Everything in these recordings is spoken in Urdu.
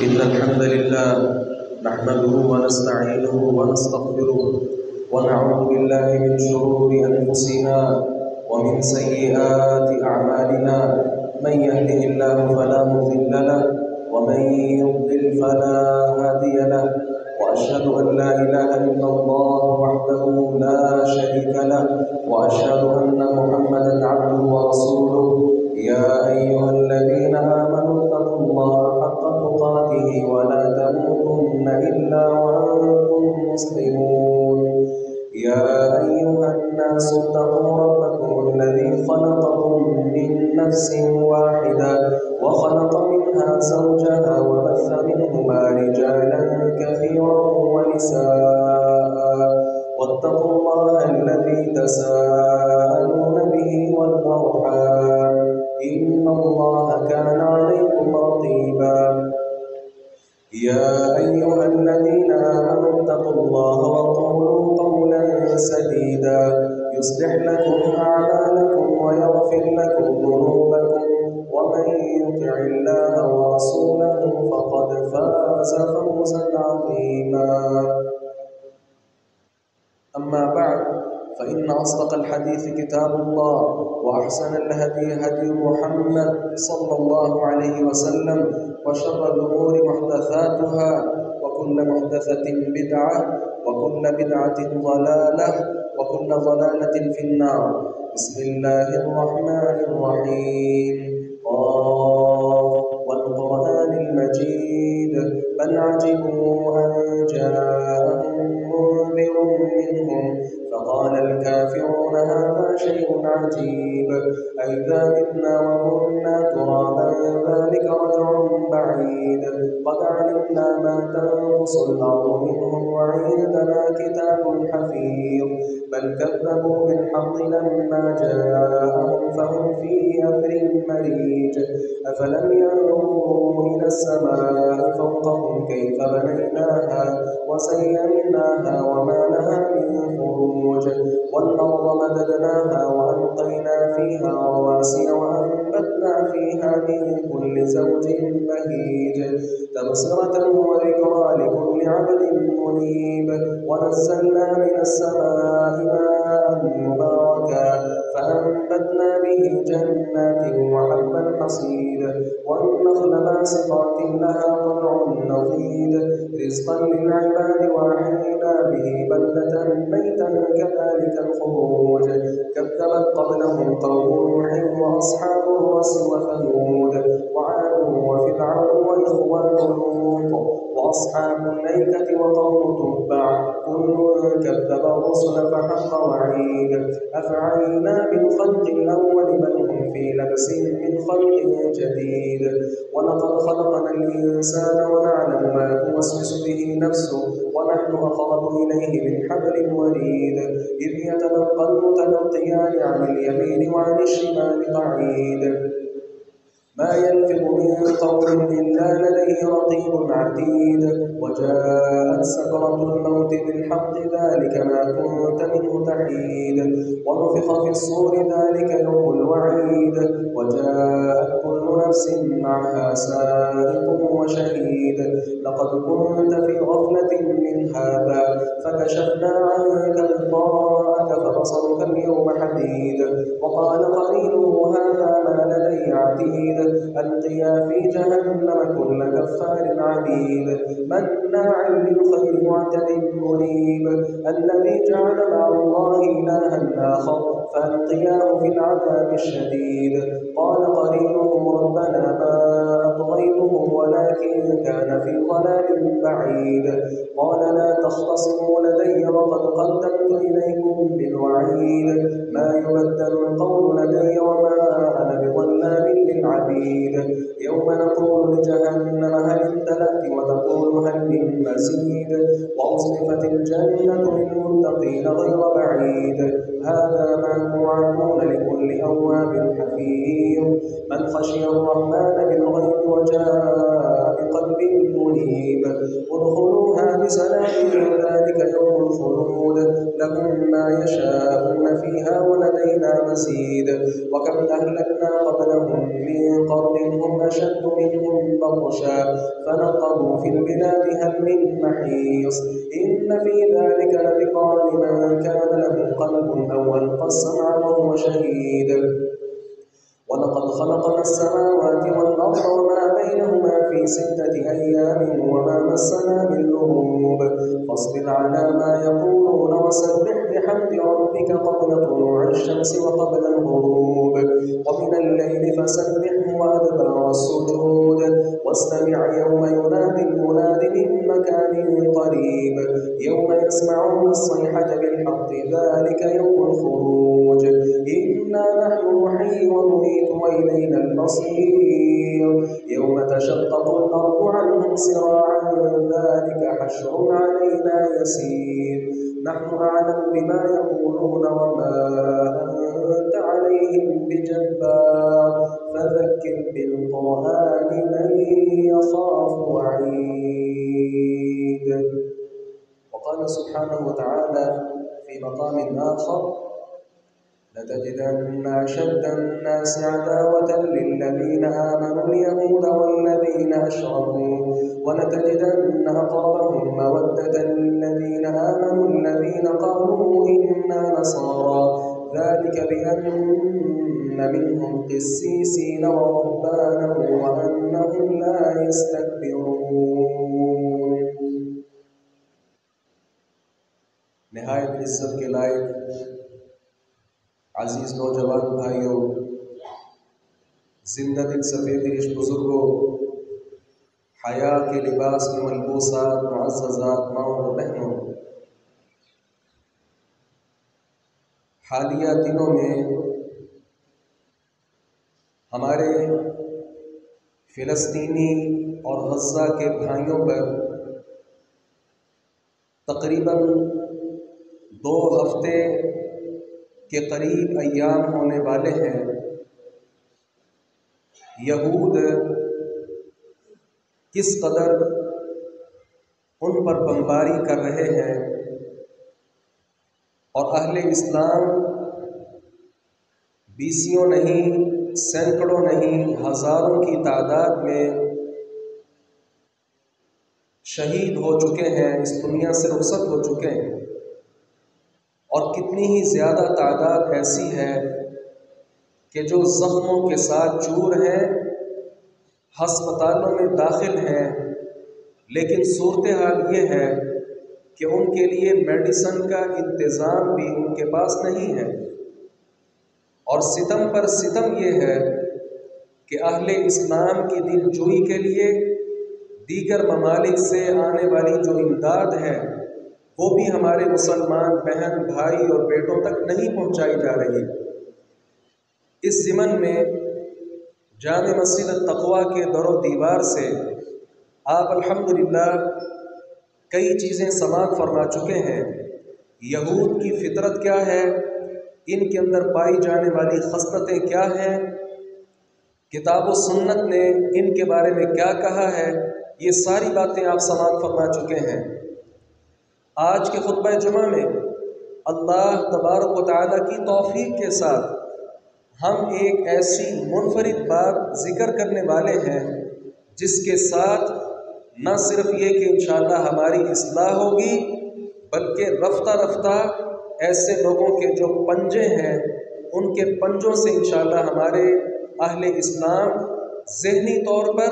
إن الحمد لله نحمده ونستعينه ونستغفره ونعوذ بالله من شرور أنفسنا ومن سيئات أعمالنا. من يهده الله فلا مضل له ومن يضلل فلا هادي له، وأشهد أن لا إله إلا الله وحده لا شريك له، وأشهد أن محمدا عبده ورسوله. يا أيها الذين آمنوا اتقوا الله حق تقاته ولا تموتن إلا وأنتم مسلمون. يا أيها الناس اتقوا ربكم الذي خلقكم من نفس واحدة وخلق منها زوجها وبث منهما رجالا كثيرا ونساء، واتقوا الله الذي تساءلون به والأرحام، إن الله كان عليكم رقيبا. يا أيها الذين آمنوا اتقوا الله وقولوا قولا سديدا يصلح لكم أعمالكم ويغفر لكم ذنوبكم، ومن يطع الله ورسوله فقد فاز فوزا عظيما. أما بعد، فإن أصدق الحديث كتاب الله، وأحسن الهدي هدي محمد صلى الله عليه وسلم، وشر الأمور محدثاتها، وكل محدثة بدعة، وكل بدعة ضلالة، وكل ضلالة في النار. بسم الله الرحمن الرحيم. والقرآن المجيد، بل عجبوا أن جاءهم منذر منهم فقال الكافرون هذا شيء عجيب، أئذا متنا وكنا ترابا ذلك رجع بعيد، قد علمنا ما تنقص الأرض منهم وعندنا كتاب حفيظ، بل كذبوا بالحق لما جاءهم فهم في أمر مريج، أفلم ينظروا إلى السماء فوقهم كيف بنيناها وزيناها وما لها من فروج، والأرض مددناها وألقينا فيها رواسي وأنبتنا فيها من كل زوج بهيج، تبصرة وذكرى لكل عبد منيب، ونزلنا من السماء ماء مباركا فأنبتنا به جنات وحب الحصيد، والنخل باسقات لها طلع نضيد، رزقا للعباد وأحيينا به بلدة ميتا كذلك الخروج، كذبت قبلهم قوم نوح وأصحاب الرس وثمود وعاد وفرعون وإخوان لوط وأصحاب الأيكة وقوم تبع، كل كذب الرسل فحق وعيد، أفعينا بالخلق الأول بل هم في لبس من خلق جديد، ولقد خلقنا الإنسان ونعلم ما توسوس به نفسه ونحن أقرب إليه من حبل الوريد، إذ يتلقى المتلقيان عن اليمين وعن الشمال قعيد، ما يلفظ من قول إلا لديه رقيب عتيد، وجاءت سكرة الموت بالحق ذلك ما كنت منه تحيد، ونفخ في الصور ذلك يوم الوعيد، وجاءت كل نفس معها سائق وشهيد، لقد كنت في غفلة من هذا فكشفنا عنك غطاءك فبصرك اليوم حديد، وقال قرينه هذا ما لدي عتيد، ألقيا في جهنم كل كفار عنيد، مناع للخير معتد مريب، الذي جعل مع الله إلها آخر فألقياه في العذاب الشديد، قال قرينه ربنا ما أطغيته ولكن كان في ضلال بعيد، قال لا تختصموا لدي وقد قدمت إليكم بالوعيد، ما يبدل القول لدي وما أنا بظلام للعبيد، يوم نقول لجهنم هل امتلأت وتقول هل من مزيد، وأزلفت الجنة للمتقين غير بعيد، هذا ما توعدون لكل أواب حفيظ، من خشي الرحمن بالغيب وجاء بقلب منيب، ادخلوها بسلام ذلك يوم الخلود، لهم ما يشاءون فيها ولدينا مزيد، وكم أهلكنا قبلهم من قرن هم أشد منهم بطشا فنقبوا في البلاد هل من محيص إن في ذلك لذكرى لمن كان له قلب أو ألقى السمع وهو شهيد ولقد خلقنا السماوات والأرض وما بينهما في 6 أيام وما مسنا من لغوب فاصبر على ما يقولون وسبح بحمد ربك قبل طلوع الشمس وقبل الغروب ومن الليل فسبحه وأدبار السجود واستمع يوم ينادي المناد من مكان قريب يوم يسمعون الصيحة بالحق ذلك يوم الخروج إنا نحن نحيي ونميت وإلينا المصير يوم تشقق الأرض عنهم سراعا ذلك حشر علينا يسير نحن أعلم بما يقولون وما أنت عليهم بجبار فذكر بالقرآن من يخاف وعيد. وقال سبحانه وتعالى في مقام آخر لتجدن أشد الناس عداوة للذين آمنوا اليهود والذين أشركوا ولتجدن أقربهم مودة للذين آمنوا الذين قالوا إنا نصارى ذلك بأن منهم قسيسين ورهبانا وأنهم لا يستكبرون. نہایت عزت کے لائق عزیز نوجوان بھائیوں، زندہ دل سفید ریش بزرگوں، حیا کے لباس میں ملبوسات معززات ماؤں اور بہنوں، حالیہ دنوں میں ہمارے فلسطینی اور غزہ کے بھائیوں پر تقریباً 2 ہفتے کے قریب ایام ہونے والے ہیں۔ یہود کس قدر ان پر بمباری کر رہے ہیں اور اہل اسلام بیسیوں نہیں، سینکڑوں نہیں، ہزاروں کی تعداد میں شہید ہو چکے ہیں، اس دنیا سے رخصت ہو چکے ہیں، اور کتنی ہی زیادہ تعداد ایسی ہے کہ جو زخموں کے ساتھ چور ہیں، ہسپتالوں میں داخل ہیں، لیکن صورتحال یہ ہے کہ ان کے لیے میڈیسن کا انتظام بھی ان کے پاس نہیں ہے، اور ستم پر ستم یہ ہے کہ اہل اسلام کی دل جوئی کے لیے دیگر ممالک سے آنے والی جو امداد ہے وہ بھی ہمارے مسلمان بہن بھائی اور بیٹوں تک نہیں پہنچائی جا رہی۔ اس ضمن میں جامع مسجد التقویٰ کے در و دیوار سے آپ الحمدللہ کئی چیزیں سماعت فرما چکے ہیں۔ یہود کی فطرت کیا ہے، ان کے اندر پائی جانے والی خصلتیں کیا ہیں، کتاب و سنت نے ان کے بارے میں کیا کہا ہے، یہ ساری باتیں آپ سماعت فرما چکے ہیں۔ آج کے خطبہ جمعہ میں اللہ تبارک و تعالیٰ کی توفیق کے ساتھ ہم ایک ایسی منفرد بات ذکر کرنے والے ہیں جس کے ساتھ نہ صرف یہ کہ انشاءاللہ ہماری اصلاح ہوگی، بلکہ رفتہ رفتہ ایسے لوگوں کے جو پنجے ہیں ان کے پنجوں سے انشاءاللہ ہمارے اہل اسلام ذہنی طور پر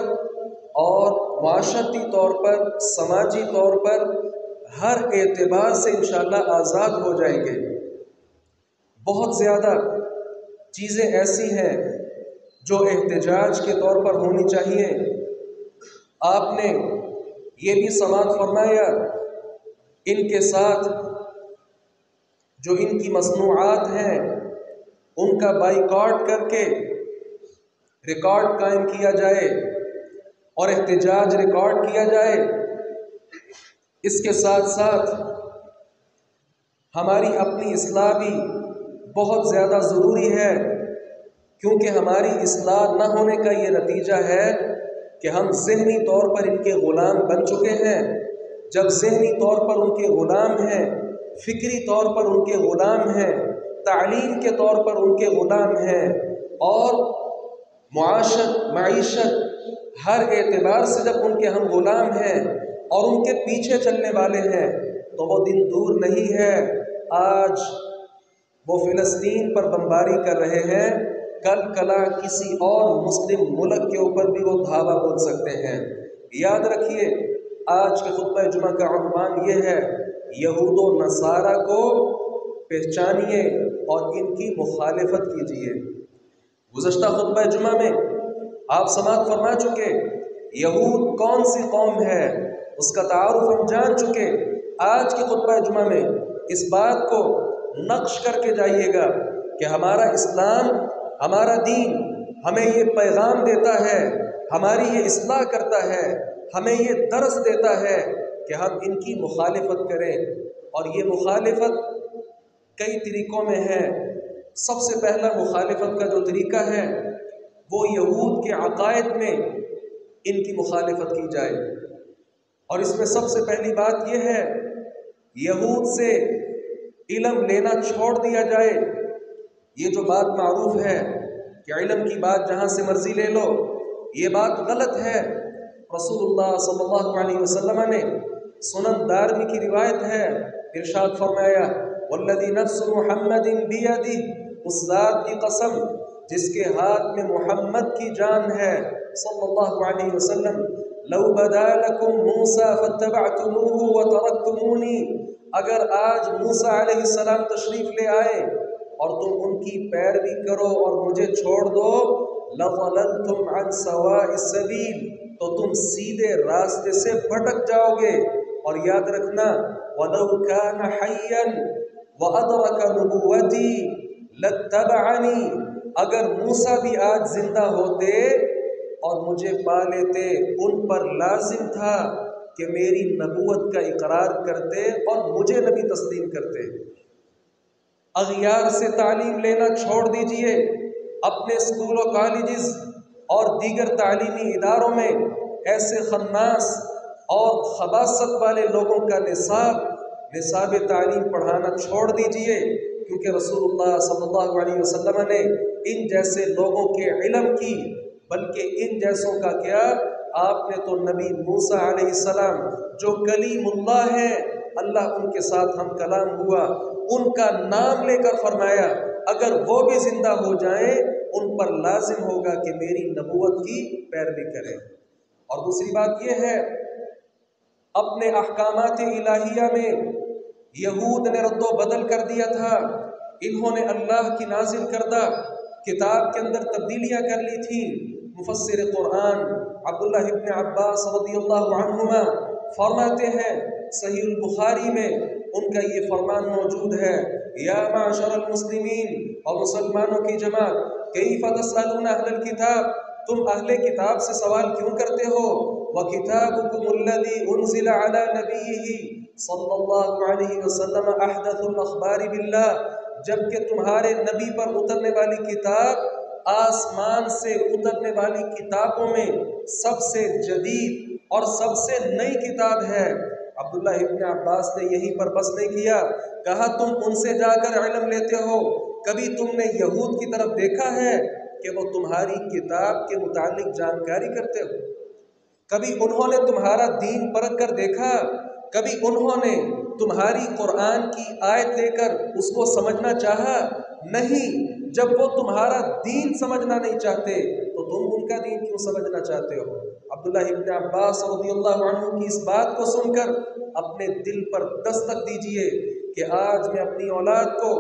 اور معاشرتی طور پر، سماجی طور پر ہر اعتبار سے انشاءاللہ آزاد ہو جائیں گے۔ بہت زیادہ چیزیں ایسی ہیں جو احتجاج کے طور پر ہونی چاہیے۔ آپ نے یہ بھی سماعت فرمایا ان کے ساتھ جو ان کی مصنوعات ہیں ان کا بائیکاٹ کر کے ریکارڈ قائم کیا جائے اور احتجاج ریکارڈ کیا جائے۔ اس کے ساتھ ساتھ ہماری اپنی اصلاح بھی بہت زیادہ ضروری ہے، کیونکہ ہماری اصلاح نہ ہونے کا یہ نتیجہ ہے کہ ہم ذہنی طور پر ان کے غلام بن چکے ہیں۔ جب ذہنی طور پر ان کے غلام ہیں، فکری طور پر ان کے غلام ہیں، تعلیم کے طور پر ان کے غلام ہیں، اور معیشت ہر اعتبار سے جب ان کے ہم غلام ہیں اور ان کے پیچھے چلنے والے ہیں تو وہ دن دور نہیں ہے، آج وہ فلسطین پر بمباری کر رہے ہیں، کل کلا کسی اور مسلم ملک کے اوپر بھی وہ دھاوا بول سکتے ہیں۔ یاد رکھیے آج کے خطبہ جمعہ کا عنوان یہ ہے، یہود و نصارہ کو پہچانیے اور ان کی مخالفت کیجیے۔ گزشتہ خطبہ جمعہ میں آپ سماعت فرما چکے یہود کون سی قوم ہے، اس کا تعارف ہم جان چکے۔ آج کے خطبہ جمعہ میں اس بات کو نقش کر کے جائیے گا کہ ہمارا اسلام، ہمارا دین ہمیں یہ پیغام دیتا ہے، ہماری یہ اصلاح کرتا ہے، ہمیں یہ درس دیتا ہے کہ ہم ان کی مخالفت کریں، اور یہ مخالفت کئی طریقوں میں ہے۔ سب سے پہلا مخالفت کا جو طریقہ ہے وہ یہود کے عقائد میں ان کی مخالفت کی جائے، اور اس میں سب سے پہلی بات یہ ہے یہود سے علم لینا چھوڑ دیا جائے۔ یہ جو بات معروف ہے کہ علم کی بات جہاں سے مرضی لے لو، یہ بات غلط ہے۔ رسول اللہ صلی اللہ علیہ وسلم نے سنن دارمی کی روایت ہے، ارشاد فرمایا والذی نفس محمد بیدہ، اس ذات کی قسم جس کے ہاتھ میں محمد کی جان ہے صلی اللہ علیہ وسلم، لو بدا لکم موسیٰ فاتبعتموہ وترکتمونی، اگر آج موسیٰ علیہ السلام تشریف لے آئے اور تم ان کی پیروی کرو اور مجھے چھوڑ دو، لَظَلَلْتُمْ عَنْ سَوَاءِ السَّبِيلِ، تو تم سیدھے راستے سے بھٹک جاؤ گے۔ اور یاد رکھنا وَلَوْ كَانَ حَيًّا وَأَدْرَكَ نُبُوَّتِي لَاتَّبَعَنِي، اگر موسیٰ بھی آج زندہ ہوتے اور مجھے پا لیتے، ان پر لازم تھا کہ میری نبوت کا اقرار کرتے اور مجھے نبی تسلیم کرتے۔ اغیار سے تعلیم لینا چھوڑ دیجئے، اپنے اسکول و کالجز اور دیگر تعلیمی اداروں میں ایسے خناس اور خباثت والے لوگوں کا نصاب تعلیم پڑھانا چھوڑ دیجئے، کیونکہ رسول اللہ صلی اللہ علیہ وسلم نے ان جیسے لوگوں کے علم کی، بلکہ ان جیسوں کا کیا، آپ نے تو نبی موسیٰ علیہ السلام جو کلیم اللہ ہے، اللہ ان کے ساتھ ہم کلام ہوا، ان کا نام لے کر فرمایا اگر وہ بھی زندہ ہو جائیں ان پر لازم ہوگا کہ میری نبوت کی پیروی کریں۔ اور دوسری بات یہ ہے، اپنے احکامات الہیہ میں یہود نے رد و بدل کر دیا تھا، انہوں نے اللہ کی نازل کردہ کتاب کے اندر تبدیلیاں کر لی تھی۔ مفسر قرآن عبداللہ ابن عباس رضی اللہ عنہما فرماتے ہیں، صحیح البخاری میں ان کا یہ فرمان موجود ہے، یا معاشر المسلمین، اور مسلمانوں کی جماعت، کیف تسألون اہل الکتاب، تم اہل کتاب سے سوال کیوں کرتے ہو، وَكِتَابُكُمُ الَّذِي أُنزِلَ عَلَى نَبِيِّهِ صلی اللہ علیہ وسلم احدث الاخبار باللہ، جبکہ تمہارے نبی پر اترنے والی کتاب آسمان سے اترنے والی کتابوں میں سب سے جدید اور سب سے نئی کتاب ہے۔ عبداللہ ابن عباس نے یہیں پر بس نہیں کیا، کہا تم ان سے جا کر علم لیتے ہو، کبھی تم نے یہود کی طرف دیکھا ہے کہ وہ تمہاری کتاب کے متعلق جانکاری کرتے ہو؟ کبھی انہوں نے تمہارا دین پرکھ کر دیکھا؟ کبھی انہوں نے تمہاری قرآن کی آیت لے کر اس کو سمجھنا چاہا؟ نہیں۔ جب وہ تمہارا دین سمجھنا نہیں چاہتے تو تم ان کا دین کیوں سمجھنا چاہتے ہو؟ عبداللہ ابن عباس رضی اللہ عنہ کی اس بات کو سن کر اپنے دل پر دستک دیجئے کہ آج میں اپنی اولاد کو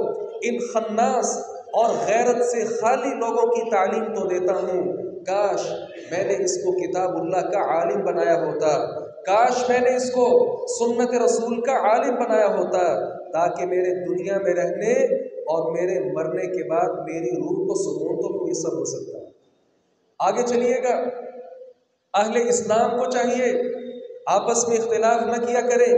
ان خناس اور غیرت سے خالی لوگوں کی تعلیم تو دیتا ہوں، کاش میں نے اس کو کتاب اللہ کا عالم بنایا ہوتا، کاش میں نے اس کو سنت رسول کا عالم بنایا ہوتا، تاکہ میرے دنیا میں رہنے اور میرے مرنے کے بعد میری روح کو سکون تو میسر ہو سکتا۔ آگے چلیے گا، اہل اسلام کو چاہیے آپس میں اختلاف نہ کیا کریں،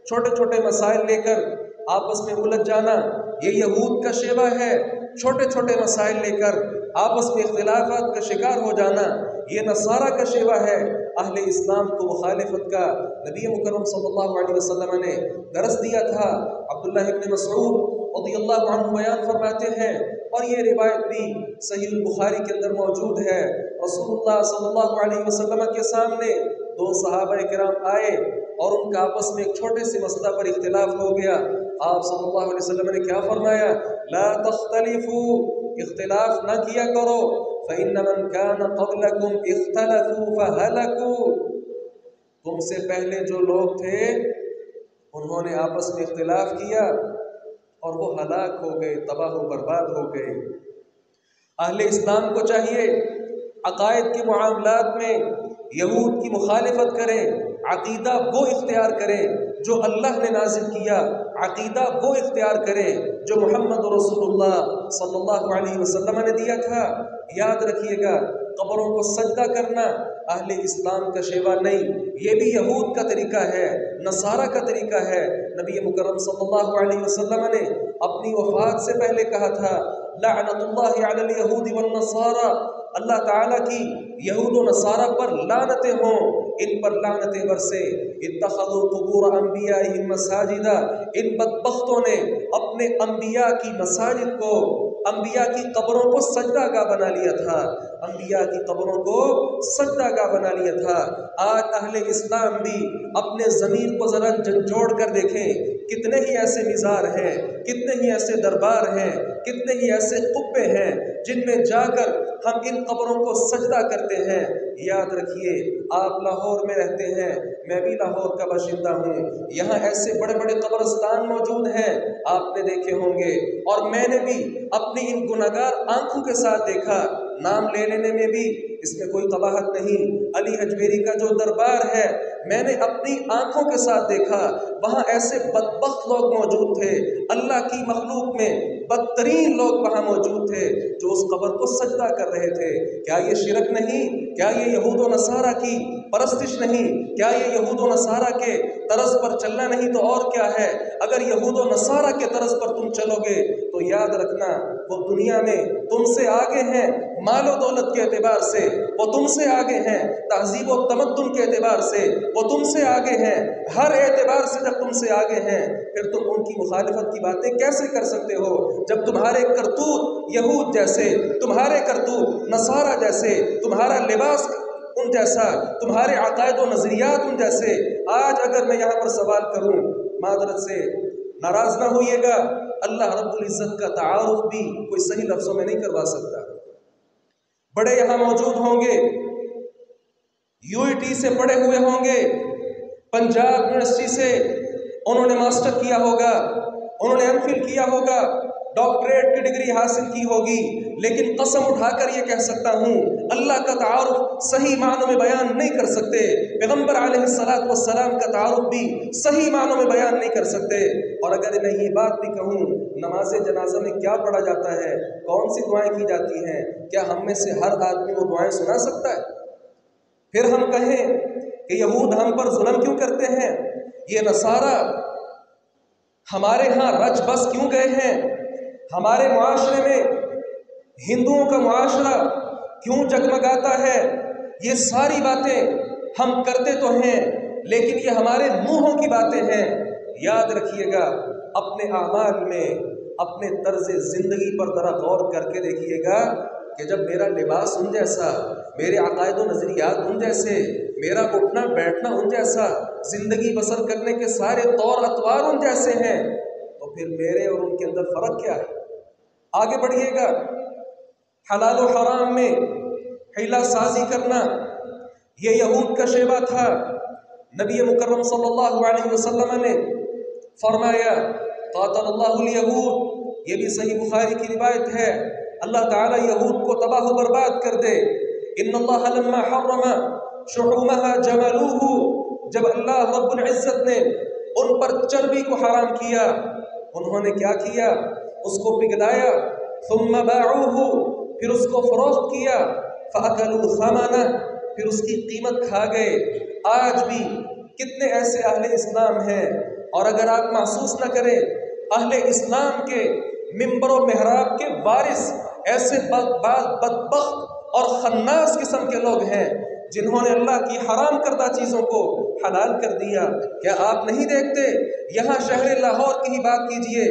چھوٹے چھوٹے مسائل لے کر آپس میں الجھ جانا یہ یہود کا شیوہ ہے، چھوٹے چھوٹے مسائل لے کر آپس میں اختلافات کا شکار ہو جانا یہ نصارہ کا شیوہ ہے۔ اہل اسلام کو مخالفت کا نبی مکرم صلی اللہ علیہ وسلم نے درس دیا تھا۔ عبداللہ ابن مسعود رضی اللہ عنہ بیان فرماتے ہیں، اور یہ روایت بھی صحیح البخاری کے اندر موجود ہے، رسول اللہ صلی اللہ علیہ وسلم کے سامنے دو صحابہ کرام آئے اور ان کا آپس میں ایک چھوٹے سے مسئلہ پر اختلاف ہو گیا۔ آپ صلی اللہ علیہ وسلم نے کیا فرمایا؟ لا تختلفوا، اختلاف نہ کیا کرو، فإن من كان قبلكم اختلفوا فهلكوا، تم سے پہلے جو لوگ تھے انہوں نے آپس میں اختلاف کیا اور وہ ہلاک ہو گئے، تباہ و برباد ہو گئے۔ اہل اسلام کو چاہیے عقائد کے معاملات میں یہود کی مخالفت کریں، عقیدہ وہ اختیار کریں جو اللہ نے نازل کیا، عقیدہ وہ اختیار کریں جو محمد رسول اللہ صلی اللہ علیہ وسلم نے دیا تھا۔ یاد رکھیے گا، قبروں کو سجدہ کرنا اہل اسلام کا شیوا نہیں، یہ بھی یہود کا طریقہ ہے، نصارہ کا طریقہ ہے۔ نبی مکرم صلی اللہ علیہ وسلم نے اپنی وفات سے پہلے کہا تھا، لعنت اللہ علی الیہود والنصارى، اللہ تعالیٰ کی یہود و نصارہ پر لعنتیں ہوں، ان پر لعنتیں برسے۔ اتخذوا قبور انبیائہم مساجدا، ان بدبختوں نے اپنے انبیاء کی مساجد کو، انبیاء کی قبروں کو سجدہ گاہ بنا لیا تھا، انبیاء کی قبروں کو سجدہ گاہ بنا لیا تھا۔ آج اہل اسلام بھی اپنے ضمیر کو ذرا جھنجھوڑ کر دیکھیں، کتنے ہی ایسے مزار ہیں، کتنے ہی ایسے دربار ہیں، کتنے ہی ایسے قبے ہیں جن میں جا کر ہم ان قبروں کو سجدہ کرتے ہیں۔ یاد رکھیے، آپ لاہور میں رہتے ہیں، میں بھی لاہور کا باشندہ ہوں، یہاں ایسے بڑے بڑے قبرستان موجود ہیں، آپ نے دیکھے ہوں گے، اور میں نے بھی اپنی ان گناہگار آنکھوں کے ساتھ دیکھا۔ نام لے لینے میں بھی اس میں کوئی قباحت نہیں۔ علی حجویری کا جو دربار ہے، میں نے اپنی آنکھوں کے ساتھ دیکھا، وہاں ایسے بدبخت لوگ موجود تھے، اللہ کی مخلوق میں بدترین لوگ وہاں موجود تھے جو اس قبر کو سجدہ کر رہے تھے۔ کیا یہ شرک نہیں؟ کیا یہ یہود و نصارہ کی پرستش نہیں؟ کیا یہ یہود و نصارہ کے طرز پر چلنا نہیں تو اور کیا ہے؟ اگر یہود و نصارہ کے طرز پر تم چلو گے تو یاد رکھنا وہ دنیا میں تم سے آگے ہیں، مال و دولت کے اعتبار سے وہ تم سے آگے ہیں، تہذیب و تمدن کے اعتبار سے وہ تم سے آگے ہیں، ہر اعتبار سے جب تم سے آگے ہیں، پھر تم ان کی مخالفت کی باتیں کیسے کر سکتے ہو جب تمہارے کرتوت یہود جیسے، تمہارے کرتوت نصارہ جیسے، تمہارا لباس ان جیسا، تمہارے عقائد و نظریات ان جیسے۔ آج اگر میں یہاں پر سوال کروں، معذرت سے ناراض نہ ہوئیے گا، اللہ رب العزت کا تعارف بھی کوئی صحیح لفظوں میں نہیں کروا سکتا۔ بڑے یہاں موجود ہوں گے، UET سے پڑھے ہوئے ہوں گے، پنجاب یونیورسٹی سے انہوں نے ماسٹر کیا ہوگا، انہوں نے MPhil کیا ہوگا، ڈاکٹریٹ کی ڈگری حاصل کی ہوگی، لیکن قسم اٹھا کر یہ کہہ سکتا ہوں اللہ کا تعارف صحیح معنوں میں بیان نہیں کر سکتے، پیغمبر علیہ السلام کا تعارف بھی صحیح معنوں میں بیان نہیں کر سکتے۔ اور اگر میں یہ بات بھی کہوں، نماز جنازہ میں کیا پڑھا جاتا ہے، کون سی دعائیں کی جاتی ہیں، کیا ہم میں سے ہر آدمی وہ دعائیں سنا سکتا ہے؟ پھر ہم کہیں کہ یہود ہم پر ظلم کیوں کرتے ہیں، یہ نصارہ ہمارے ہاں رچ بس کیوں گئے ہیں، ہمارے معاشرے میں ہندوؤں کا معاشرہ کیوں جگمگاتا ہے، یہ ساری باتیں ہم کرتے تو ہیں لیکن یہ ہمارے منہوں کی باتیں ہیں۔ یاد رکھیے گا، اپنے اعمال میں، اپنے طرز زندگی پر ذرا غور کر کے دیکھیے گا کہ جب میرا لباس ان جیسا، میرے عقائد و نظریات ان جیسے، میرا اٹھنا بیٹھنا ان جیسا، زندگی بسر کرنے کے سارے طور اطوار ان جیسے ہیں، تو پھر میرے اور ان کے اندر فرق کیا ہے؟ آگے بڑھیے گا، حلال و حرام میں حیلہ سازی کرنا یہ یہود کا شیوا تھا۔ نبی مکرم صلی اللہ علیہ وسلم نے فرمایا قاتل اللہ الیہود، یہ بھی صحیح بخاری کی روایت ہے، اللہ تعالیٰ یہود کو تباہ و برباد کر دے۔ ان اللہ لما حرم شحومها جملوہ، جب اللہ رب العزت نے ان پر چربی کو حرام کیا، انہوں نے کیا کیا؟ اس کو پگھلایا، ثم باعوہ، پھر اس کو فروخت کیا، فاکلوا ثمنہ، پھر اس کی قیمت کھا گئے۔ آج بھی کتنے ایسے اہل اسلام ہیں، اور اگر آپ محسوس نہ کریں، اہل اسلام کے منبر و محراب کے وارث ایسے بعض بدبخت اور خناس قسم کے لوگ ہیں جنہوں نے اللہ کی حرام کردہ چیزوں کو حلال کر دیا۔ کیا آپ نہیں دیکھتے؟ یہاں شہر لاہور کی ہی بات کیجئے،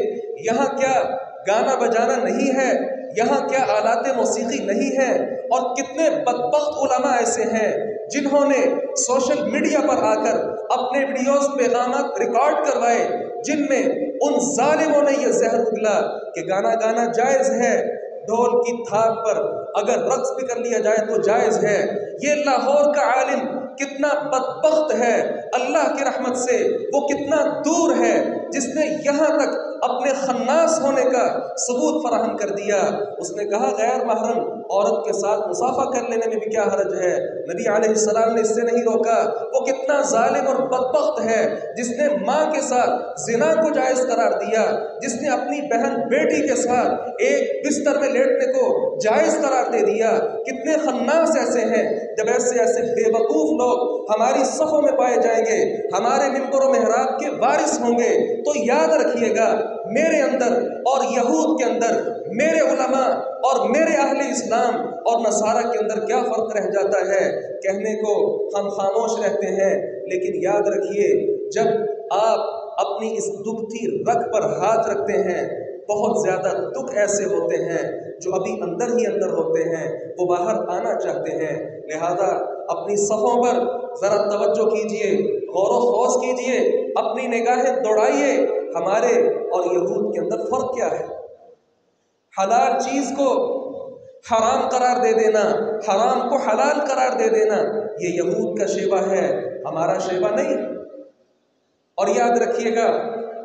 یہاں کیا گانا بجانا نہیں ہے؟ یہاں کیا آلات موسیقی نہیں ہے؟ اور کتنے بدبخت علماء ایسے ہیں جنہوں نے سوشل میڈیا پر آ کر اپنے ویڈیوز پیغامات ریکارڈ کروائے، جن میں ان ظالموں نے یہ زہر اگلا کہ گانا جائز ہے، ڈھول کی تھاپ پر اگر رقص بھی کر لیا جائے تو جائز ہے۔ یہ لاہور کا عالم کتنا بدبخت ہے، اللہ کی رحمت سے وہ کتنا دور ہے، جس نے یہاں تک اپنے خناس ہونے کا ثبوت فراہم کر دیا۔ اس نے کہا غیر محرم عورت کے ساتھ مصافحہ کر لینے میں بھی کیا حرج ہے، نبی علیہ السلام نے اس سے نہیں روکا۔ وہ کتنا ظالم اور بدبخت ہے جس نے ماں کے ساتھ زنا کو جائز قرار دیا، جس نے اپنی بہن بیٹی کے ساتھ ایک بستر میں لیٹنے کو جائز قرار دے دیا۔ کتنے خناس ایسے ہیں۔ جب ایسے بے وقوف لوگ ہماری صفوں میں پائے جائیں گے، ہمارے منبر و محراب کے وارث ہوں گے، تو یاد رکھیے گا میرے اندر اور یہود کے اندر، میرے علماء اور میرے اہل اسلام اور نصارہ کے اندر کیا فرق رہ جاتا ہے۔ کہنے کو ہم خاموش رہتے ہیں، لیکن یاد رکھیے جب آپ اپنی اس دکھتی رگ پر ہاتھ رکھتے ہیں، بہت زیادہ دکھ ایسے ہوتے ہیں جو ابھی اندر ہی اندر ہوتے ہیں، وہ باہر آنا چاہتے ہیں۔ لہذا اپنی صفوں پر ذرا توجہ کیجئے، غور و خوض کیجئے، اپنی نگاہیں دوڑائیے، ہمارے اور یہود کے اندر فرق کیا ہے۔ حلال چیز کو حرام قرار دے دینا، حرام کو حلال قرار دے دینا، یہ یہود کا شیوہ ہے، ہمارا شیوہ نہیں۔ اور یاد رکھیے گا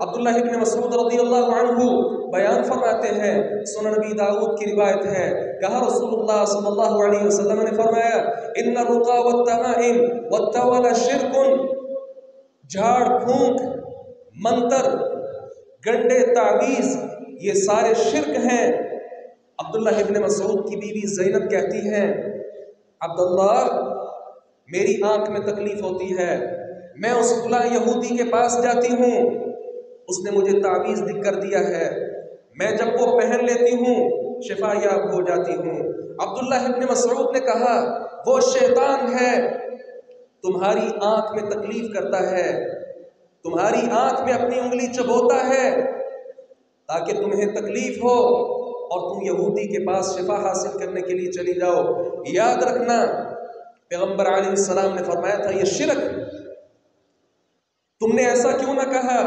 عبداللہ ابن مسعود رضی اللہ عنہ بیان فرماتے ہیں، سنن نبی داؤد کی روایت ہے، کہا رسول اللہ صلی اللہ علیہ وسلم نے فرمایا ان الرقا والتمائم والتول شرک، جھاڑ پھونک، منتر، گنڈے، تعویذ، یہ سارے شرک ہیں۔ عبداللہ ابن مسعود کی بیوی زینب کہتی ہیں عبداللہ میری آنکھ میں تکلیف ہوتی ہے، میں اس فلاں یہودی کے پاس جاتی ہوں، اس نے مجھے تعویذ لکھ کر دیا ہے، میں جب وہ پہن لیتی ہوں شفا یاب ہو جاتی ہوں۔ عبداللہ ابن مسعود نے کہا وہ شیطان ہے، تمہاری آنکھ میں تکلیف کرتا ہے، تمہاری آنکھ میں اپنی انگلی چبوتا ہے تاکہ تمہیں تکلیف ہو اور تم یہودی کے پاس شفا حاصل کرنے کے لیے چلی جاؤ۔ یاد رکھنا پیغمبر علیہ السلام نے فرمایا تھا یہ شرک۔ تم نے ایسا کیوں نہ کہا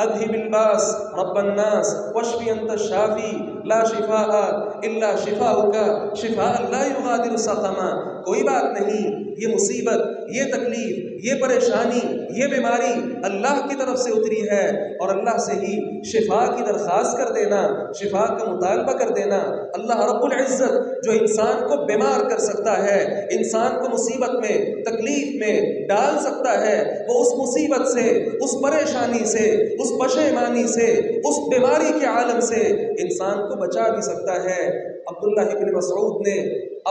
اذهب الباس رب الناس واشف انت الشافی لا شفاء الا شفاؤک شفاء لا یغادر سقما۔ کوئی بات نہیں، یہ مصیبت، یہ تکلیف، یہ پریشانی، یہ بیماری اللہ کی طرف سے اتری ہے، اور اللہ سے ہی شفا کی درخواست کر دینا، شفا کا مطالبہ کر دینا۔ اللہ رب العزت جو انسان کو بیمار کر سکتا ہے، انسان کو مصیبت میں، تکلیف میں ڈال سکتا ہے، وہ اس مصیبت سے، اس پریشانی سے، اس پشیمانی سے، اس بیماری کے عالم سے انسان کو بچا بھی سکتا ہے۔ عبداللہ ابن مسعود نے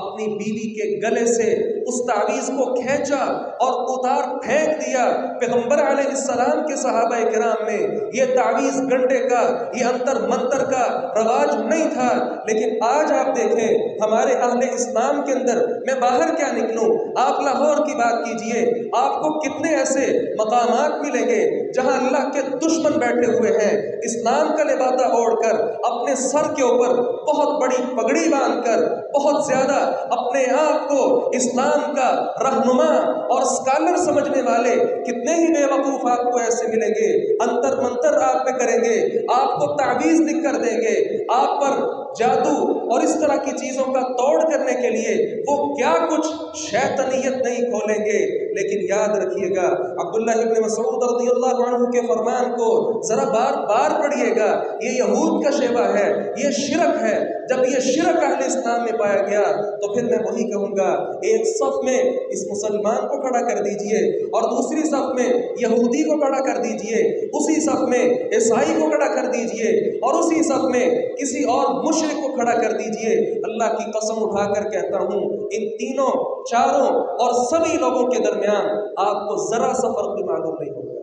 اپنی بیوی کے گلے سے اس تعویذ کو کھینچا اور اتار پھینک دیا۔ پیغمبر علیہ السلام کے صحابہ کرام میں یہ تعویذ گنڈے کا، یہ انتر منتر کا رواج نہیں تھا، لیکن آج آپ دیکھیں ہمارے اہل اسلام کے اندر، میں باہر کیا نکلوں، آپ لاہور کی بات کیجئے، آپ کو کتنے ایسے مقامات ملیں گے جہاں اللہ کے دشمن بیٹھے ہوئے ہیں، اسلام کا لبادہ اوڑھ کر، اپنے سر کے اوپر بہت بڑی پگڑی باندھ کر، بہت زیادہ اپنے آپ کو اسلام کا رہنما اور اسکالر سمجھنے والے کتنے ہی بے وقوف آپ کو ایسے ملیں گے، انتر منتر آپ پہ کریں گے، آپ کو تعویذ لکھ کر دیں گے، آپ پر جادو اور اس طرح کی چیزوں کا توڑ کرنے کے لیے وہ کیا کچھ شیطانیت نہیں کھولیں گے۔ لیکن یاد رکھیے گا عبداللہ ابن مسعود رضی اللہ عنہ کے فرمان کو ذرا بار بار پڑھیے گا، یہ یہود کا شیوہ ہے، یہ شرک ہے۔ جب یہ شرک اہل اسلام میں پایا گیا تو پھر میں وہی کہوں گا، ایک صف میں اس مسلمان کو کھڑا کر دیجئے اور دوسری صف میں یہودی کو کھڑا کر دیجئے، اسی صف میں عیسائی کو کھڑا کر دیجئے اور اسی صف میں کسی اور مشرک کو کھڑا کر دیجئے۔ اللہ کی قسم اٹھا کر کہتا ہوں ان تینوں، چاروں اور سبھی لوگوں کے درمیان آپ کو ذرا سا فرق بھی معلوم نہیں ہوگا۔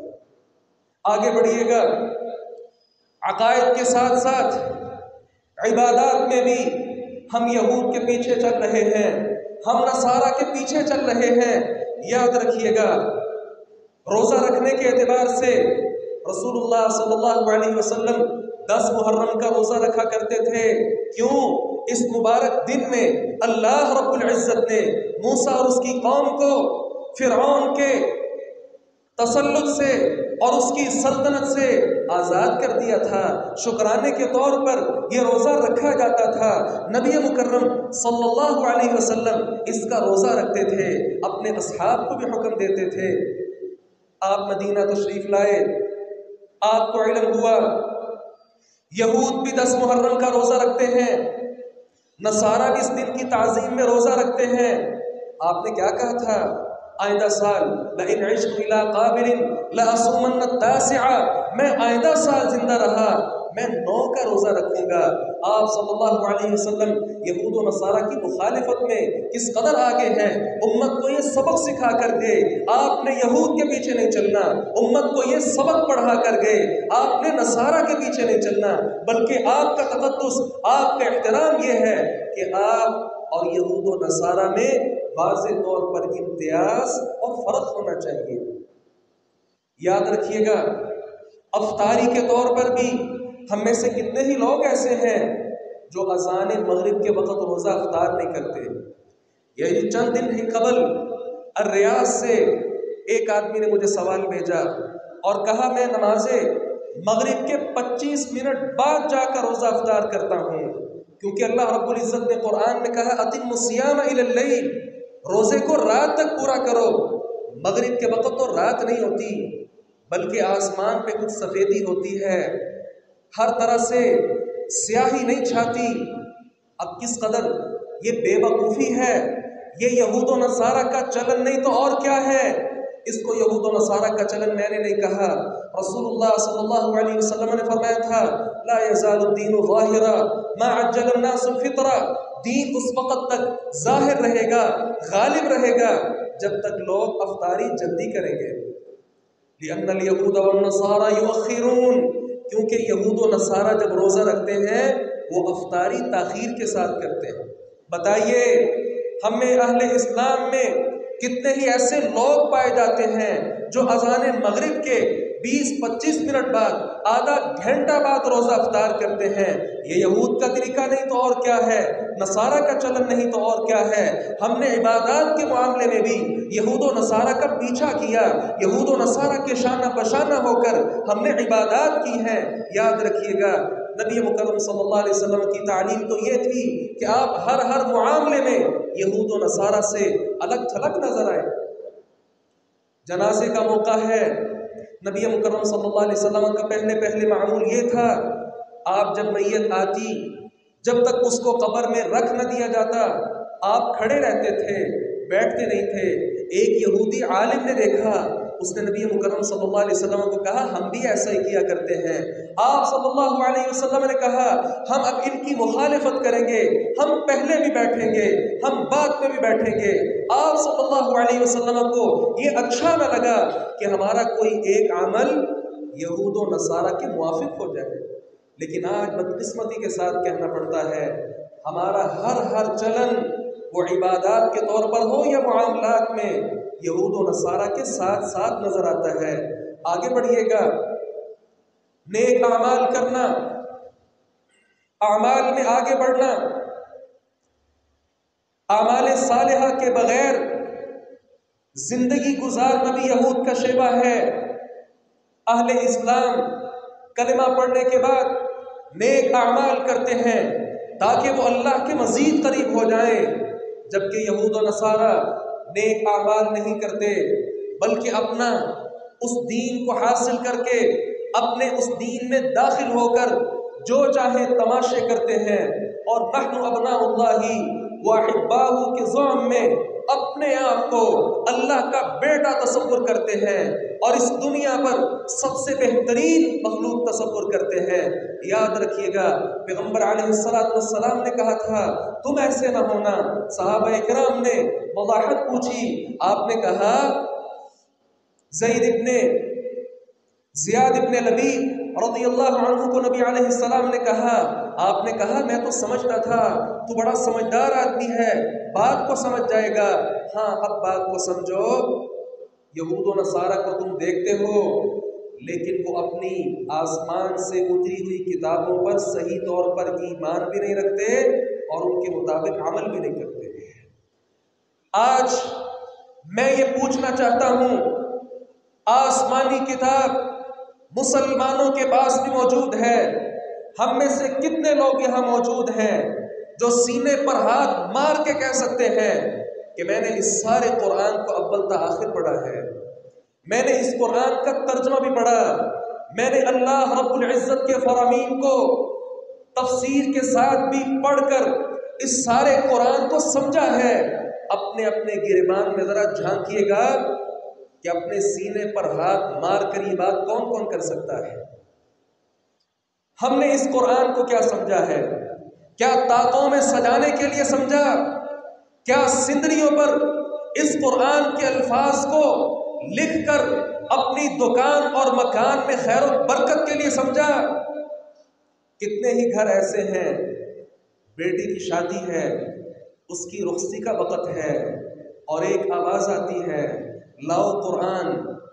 آگے بڑھیے گا، عقائد کے ساتھ ساتھ عبادات میں بھی ہم یہود کے پیچھے چل رہے ہیں، ہم نصارہ کے پیچھے چل رہے ہیں۔ یاد رکھیے گا روزہ رکھنے کے اعتبار سے رسول اللہ صلی اللہ علیہ وسلم 10 محرم کا روزہ رکھا کرتے تھے۔ کیوں؟ اس مبارک دن میں اللہ رب العزت نے موسیٰ اور اس کی قوم کو فرعون کے تسلط سے اور اس کی سلطنت سے آزاد کر دیا تھا۔ شکرانے کے طور پر یہ روزہ رکھا جاتا تھا۔ نبی مکرم صلی اللہ علیہ وسلم اس کا روزہ رکھتے تھے، اپنے اصحاب کو بھی حکم دیتے تھے۔ آپ مدینہ تشریف لائے، آپ کو علم ہوا یہود بھی 10 محرم کا روزہ رکھتے ہیں، نصارہ بھی اس دن کی تعظیم میں روزہ رکھتے ہیں۔ آپ نے کیا کہا تھا؟ آئندہ سال لئن عشت الى قابل لأصومن التاسع، میں آئندہ سال زندہ رہا میں 9 کا روزہ رکھوں گا۔ آپ صلی اللہ علیہ وسلم یہود و نصارہ کی مخالفت میں کس قدر آگے ہیں، امت کو یہ سبق سکھا کر گئے۔ آپ نے یہود کے پیچھے نہیں چلنا، امت کو یہ سبق پڑھا کر گئے۔ آپ نے نصارہ کے پیچھے نہیں چلنا، بلکہ آپ کا تقدس، آپ کا احترام یہ ہے کہ آپ اور یہود و نصارہ میں واضح طور پر امتیاز اور فرق ہونا چاہیے۔ یاد رکھیے گا، افطاری کے طور پر بھی ہم میں سے کتنے ہی لوگ ایسے ہیں جو اذان مغرب کے وقت روزہ افطار نہیں کرتے۔ یہی چند دن ہی قبل الریاض سے ایک آدمی نے مجھے سوال بھیجا اور کہا میں نماز مغرب کے 25 منٹ بعد جا کر روزہ افطار کرتا ہوں، کیونکہ اللہ رب العزت نے قرآن میں کہا اتم الصیام الی اللیل، روزے کو رات تک پورا کرو۔ مغرب کے وقت تو رات نہیں ہوتی، بلکہ آسمان پہ کچھ سفیدی ہوتی ہے، ہر طرح سے سیاہی نہیں چھاتی۔ اب کس قدر یہ بے وقوفی ہے، یہ یہود و نصارہ کا چلن نہیں تو اور کیا ہے۔ اس کو یہود و نصارہ کا چلن میں نے نہیں کہا، رسول اللہ صلی اللہ علیہ وسلم نے فرمایا تھا لا یزال الدین ظاہرا ما عجل الناس الفطرہ، دین اس وقت تک ظاہر رہے گا، غالب رہے گا جب تک لوگ افطاری جلدی کریں گے۔ لأن اليہود والنصارى یؤخرون، کیونکہ یہود و نصارہ جب روزہ رکھتے ہیں وہ افطاری تاخیر کے ساتھ کرتے ہیں۔ بتائیے ہم میں اہل اسلام میں کتنے ہی ایسے لوگ پائے جاتے ہیں جو اذان مغرب کے 20-25 منٹ بعد، آدھا گھنٹہ بعد روزہ افطار کرتے ہیں۔ یہ یہود کا طریقہ نہیں تو اور کیا ہے، نصارہ کا چلن نہیں تو اور کیا ہے۔ ہم نے عبادات کے معاملے میں بھی یہود و نصارہ کا پیچھا کیا، یہود و نصارہ کے شانہ بشانہ ہو کر ہم نے عبادات کی ہیں۔ یاد رکھیے گا نبی مکرم صلی اللہ علیہ وسلم کی تعلیم تو یہ تھی کہ آپ ہر معاملے میں یہود و نصارہ سے الگ تھلگ نظر آئے۔ جنازے کا موقع ہے، نبی مکرم صلی اللہ علیہ وسلم کا پہلے معمول یہ تھا، آپ جب میت آتی جب تک اس کو قبر میں رکھ نہ دیا جاتا آپ کھڑے رہتے تھے، بیٹھتے نہیں تھے۔ ایک یہودی عالم نے دیکھا، اس نے نبی مکرم صلی اللہ علیہ وسلم کو کہا ہم بھی ایسا ہی کیا کرتے ہیں۔ آپ صلی اللہ علیہ وسلم نے کہا ہم اب ان کی مخالفت کریں گے، ہم پہلے بھی بیٹھیں گے، ہم بعد میں بھی بیٹھیں گے۔ آپ صلی اللہ علیہ وسلم کو یہ اچھا نہ لگا کہ ہمارا کوئی ایک عمل یہود و نصارہ کے موافق ہو جائے، لیکن آج بدقسمتی کے ساتھ کہنا پڑتا ہے ہمارا ہر چلن، وہ عبادات کے طور پر ہو یا معاملات میں، یہود و نصارہ کے ساتھ نظر آتا ہے۔ آگے بڑھیے گا، نیک اعمال کرنا، اعمال میں آگے بڑھنا، اعمال صالحہ کے بغیر زندگی گزارنا بھی یہود کا شیوہ ہے۔ اہل اسلام کلمہ پڑھنے کے بعد نیک اعمال کرتے ہیں تاکہ وہ اللہ کے مزید قریب ہو جائیں، جبکہ یہود و نصارہ نیک اعمال نہیں کرتے، بلکہ اپنا اس دین کو حاصل کر کے اپنے اس دین میں داخل ہو کر جو چاہے تماشے کرتے ہیں، اور نحن ابناء اللہ واحباہ کے ذوم میں اپنے آپ کو اللہ کا بیٹا تصور کرتے ہیں اور اس دنیا پر سب سے بہترین مخلوق تصور کرتے ہیں۔ یاد رکھیے گا پیغمبر علیہ السلام نے کہا تھا تم ایسے نہ ہونا۔ صحابہ کرام نے وضاحت پوچھی، آپ نے کہا زیاد ابن لبید رضی اللہ عنہ کو نبی علیہ السلام نے کہا، آپ نے کہا میں تو سمجھتا تھا تو بڑا سمجھدار آدمی ہے، بات کو سمجھ جائے گا۔ ہاں اب بات کو سمجھو، یہود و نصارہ کو تم دیکھتے ہو لیکن وہ اپنی آسمان سے اتری ہوئی کتابوں پر صحیح طور پر ایمان بھی نہیں رکھتے اور ان کے مطابق عمل بھی نہیں کرتے۔ آج میں یہ پوچھنا چاہتا ہوں، آسمانی کتاب مسلمانوں کے پاس بھی موجود ہے، ہم میں سے کتنے لوگ یہاں موجود ہیں جو سینے پر ہاتھ مار کے کہہ سکتے ہیں کہ میں نے اس سارے قرآن کو اول تا آخر پڑھا ہے، میں نے اس قرآن کا ترجمہ بھی پڑھا، میں نے اللہ رب العزت کے فرامین کو تفسیر کے ساتھ بھی پڑھ کر اس سارے قرآن کو سمجھا ہے۔ اپنے اپنے گریبان میں ذرا جھانکیے گا کہ اپنے سینے پر ہاتھ مار کر یہ بات کون کون کر سکتا ہے؟ ہم نے اس قرآن کو کیا سمجھا ہے؟ کیا طاقوں میں سجانے کے لیے سمجھا؟ کیا سندریوں پر اس قرآن کے الفاظ کو لکھ کر اپنی دکان اور مکان میں خیر و برکت کے لیے سمجھا؟ کتنے ہی گھر ایسے ہیں، بیٹی کی شادی ہے، اس کی رخصتی کا وقت ہے اور ایک آواز آتی ہے، لاؤ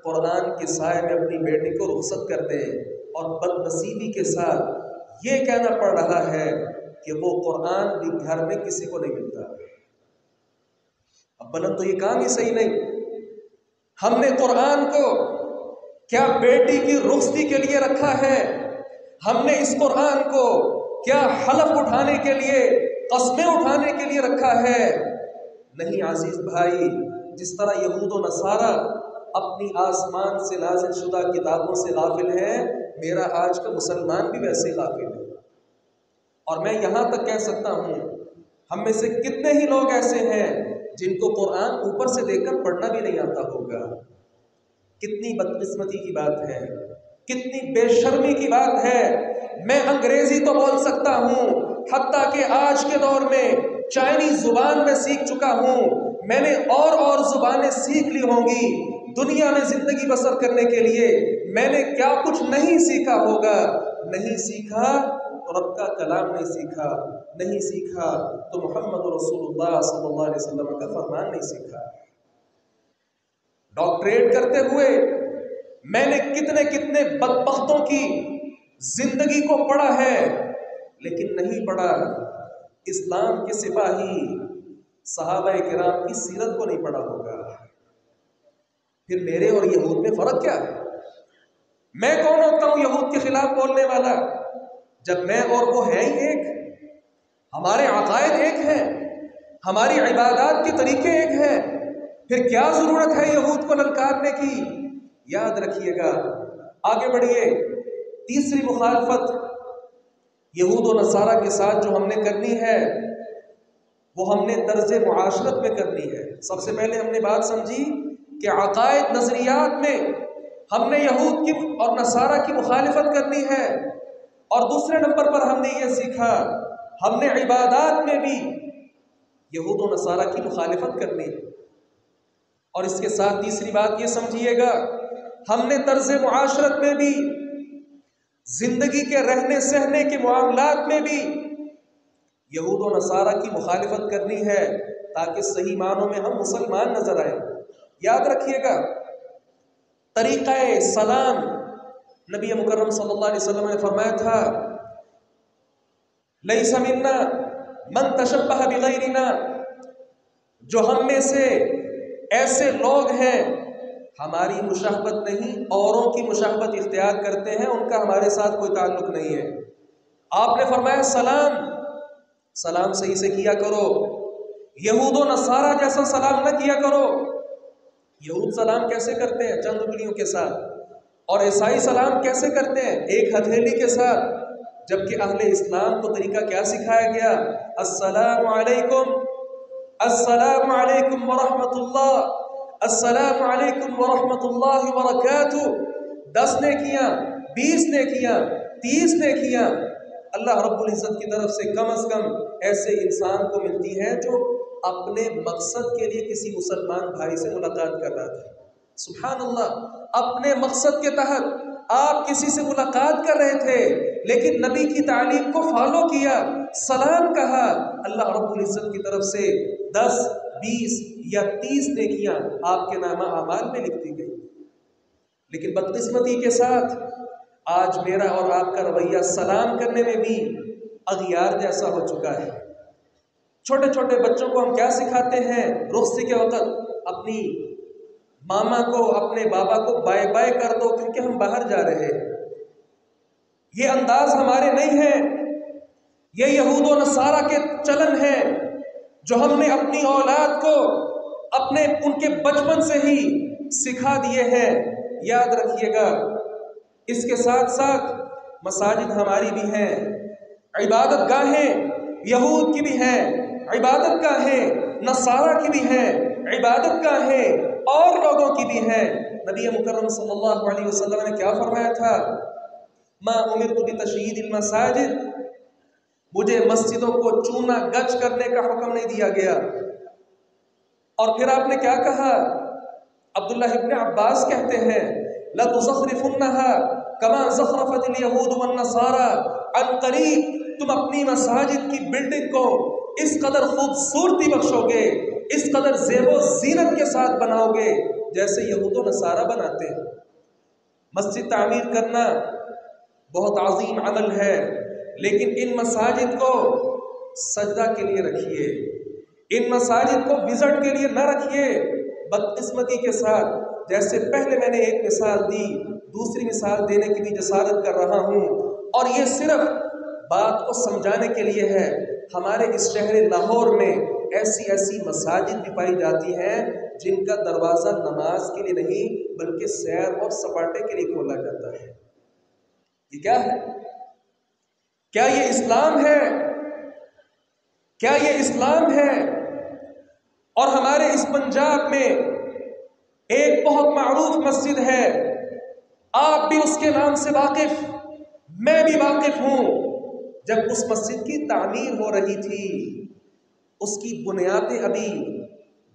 قرآن کے سائے میں اپنی بیٹی کو رخصت کر دے، اور بد نصیبی کے ساتھ یہ کہنا پڑ رہا ہے کہ وہ قرآن بھی گھر میں کسی کو نہیں ملتا۔ اب بلند تو یہ کام ہی صحیح نہیں۔ ہم نے قرآن کو کیا بیٹی کی رخصتی کے لیے رکھا ہے؟ ہم نے اس قرآن کو کیا حلف اٹھانے کے لیے، قسمیں اٹھانے کے لیے رکھا ہے؟ نہیں عزیز بھائی، جس طرح یہود و نصارہ اپنی آسمان سے نازل شدہ کتابوں سے غافل ہیں، میرا آج کا مسلمان بھی ویسے غافل ہے۔ اور میں یہاں تک کہہ سکتا ہوں، ہم میں سے کتنے ہی لوگ ایسے ہیں جن کو قرآن اوپر سے دیکھ کر پڑھنا بھی نہیں آتا ہوگا۔ کتنی بدقسمتی کی بات ہے، کتنی بے شرمی کی بات ہے۔ میں انگریزی تو بول سکتا ہوں، حتیٰ کہ آج کے دور میں چائنیز زبان میں سیکھ چکا ہوں، میں نے اور زبانیں سیکھ لی ہوں گی دنیا میں زندگی بسر کرنے کے لیے۔ میں نے کیا کچھ نہیں سیکھا ہوگا، نہیں سیکھا تو رب کا کلام نہیں سیکھا، نہیں سیکھا تو محمد رسول اللہ صلی اللہ علیہ وسلم کا فرمان نہیں سیکھا۔ ڈاکٹریٹ کرتے ہوئے میں نے کتنے بدبختوں کی زندگی کو پڑھا ہے، لیکن نہیں پڑھا اسلام کے سپاہی صحابہ کرام کی سیرت کو نہیں پڑھا ہوگا۔ پھر میرے اور یہود میں فرق کیا ہے؟ میں کون ہوتا ہوں یہود کے خلاف بولنے والا، جب میں اور وہ ہے ہی ایک، ہمارے عقائد ایک ہیں، ہماری عبادات کے طریقے ایک ہیں، پھر کیا ضرورت ہے یہود کو للکارنے کی؟ یاد رکھیے گا۔ آگے بڑھیے۔ تیسری مخالفت یہود و نصارہ کے ساتھ جو ہم نے کرنی ہے، وہ ہم نے طرز معاشرت میں کرنی ہے۔ سب سے پہلے ہم نے بات سمجھی کہ عقائد نظریات میں ہم نے یہود کی اور نصارہ کی مخالفت کرنی ہے، اور دوسرے نمبر پر ہم نے یہ سیکھا ہم نے عبادات میں بھی یہود و نصارہ کی مخالفت کرنی ہے۔ اور اس کے ساتھ تیسری بات یہ سمجھیے گا، ہم نے طرز معاشرت میں بھی، زندگی کے رہنے سہنے کے معاملات میں بھی یہود و نصارہ کی مخالفت کرنی ہے، تاکہ صحیح معنوں میں ہم مسلمان نظر آئیں۔ یاد رکھیے گا، طریقہ سلام نبی مکرم صلی اللہ علیہ وسلم نے فرمایا تھا، لیس منا من تشبہ بغیرنا، جو ہم میں سے ایسے لوگ ہیں ہماری مشابہت نہیں، اوروں کی مشابہت اختیار کرتے ہیں، ان کا ہمارے ساتھ کوئی تعلق نہیں ہے۔ آپ نے فرمایا سلام صحیح سے کیا کرو، یہود و نصارہ جیسا سلام نہ کیا کرو۔ یہود سلام کیسے کرتے ہیں؟ چند انگلیوں کے ساتھ، اور عیسائی سلام کیسے کرتے ہیں؟ ایک ہتھیلی کے ساتھ، جبکہ اہل اسلام کو طریقہ کیا سکھایا گیا؟ السلام علیکم، السلام علیکم ورحمۃ اللہ، السلام علیکم ورحمۃ اللہ وبرکاتہ۔ 10 نیکیاں، 20 نیکیاں، 30 نیکیاں اللہ رب العزت کی طرف سے کم از کم ایسے انسان کو ملتی ہیں جو اپنے مقصد کے لیے کسی مسلمان بھائی سے ملاقات کر رہا تھا۔ سبحان اللہ، اپنے مقصد کے تحت آپ کسی سے ملاقات کر رہے تھے، لیکن نبی کی تعلیم کو فالو کیا، سلام کہا، اللہ رب العزت کی طرف سے 10، 20 یا 30 نیکیاں آپ کے نامہ اعمال میں لکھ دی گئی۔ لیکن بدقسمتی کے ساتھ آج میرا اور آپ کا رویہ سلام کرنے میں بھی اغیار جیسا ہو چکا ہے۔ چھوٹے چھوٹے بچوں کو ہم کیا سکھاتے ہیں؟ رخصتی کے وقت اپنی ماما کو، اپنے بابا کو بائے بائے کر دو کیونکہ ہم باہر جا رہے ہیں۔ یہ انداز ہمارے نہیں ہیں، یہ یہود و نصارہ کے چلن ہیں جو ہم نے اپنی اولاد کو ان کے بچپن سے ہی سکھا دیے ہیں۔ یاد رکھیے گا، اس کے ساتھ ساتھ مساجد ہماری بھی ہیں، عبادت گاہیں یہود کی بھی ہیں، عبادت گاہیں نصارہ کی بھی ہیں، عبادت گاہیں اور لوگوں کی بھی ہیں۔ نبی مکرم صلی اللہ علیہ وسلم نے کیا فرمایا تھا؟ ما امرت بتشیید المساجد، مجھے مسجدوں کو چونا گچ کرنے کا حکم نہیں دیا گیا۔ اور پھر آپ نے کیا کہا؟ عبداللہ ابن عباس کہتے ہیں لَتُزَخْرِفُنَّهَا كَمَا زَخْرَفَتِ الْيَهُودُ وَالنَّصَارَى، عن قریب تم اپنی مساجد کی بلڈنگ کو اس قدر خوبصورتی بخشو گے، اس قدر زیب و زینت کے ساتھ بناؤ گے جیسے یہود و نصارہ بناتے ہیں۔ مسجد تعمیر کرنا بہت عظیم عمل ہے، لیکن ان مساجد کو سجدہ کے لیے رکھیے، ان مساجد کو وزٹ کے لیے نہ رکھیے۔ بدقسمتی کے ساتھ، جیسے پہلے میں نے ایک مثال دی، دوسری مثال دینے کی بھی جسارت کر رہا ہوں، اور یہ صرف بات کو سمجھانے کے لیے ہے۔ ہمارے اس شہر لاہور میں ایسی مساجد بھی پائی جاتی ہیں جن کا دروازہ نماز کے لیے نہیں بلکہ سیر اور سپاٹے کے لیے کھولا جاتا ہے۔ یہ کیا ہے؟ کیا یہ اسلام ہے؟ کیا یہ اسلام ہے؟ اور ہمارے اس پنجاب میں ایک بہت معروف مسجد ہے، آپ بھی اس کے نام سے واقف، میں بھی واقف ہوں۔ جب اس مسجد کی تعمیر ہو رہی تھی، اس کی بنیادیں ابھی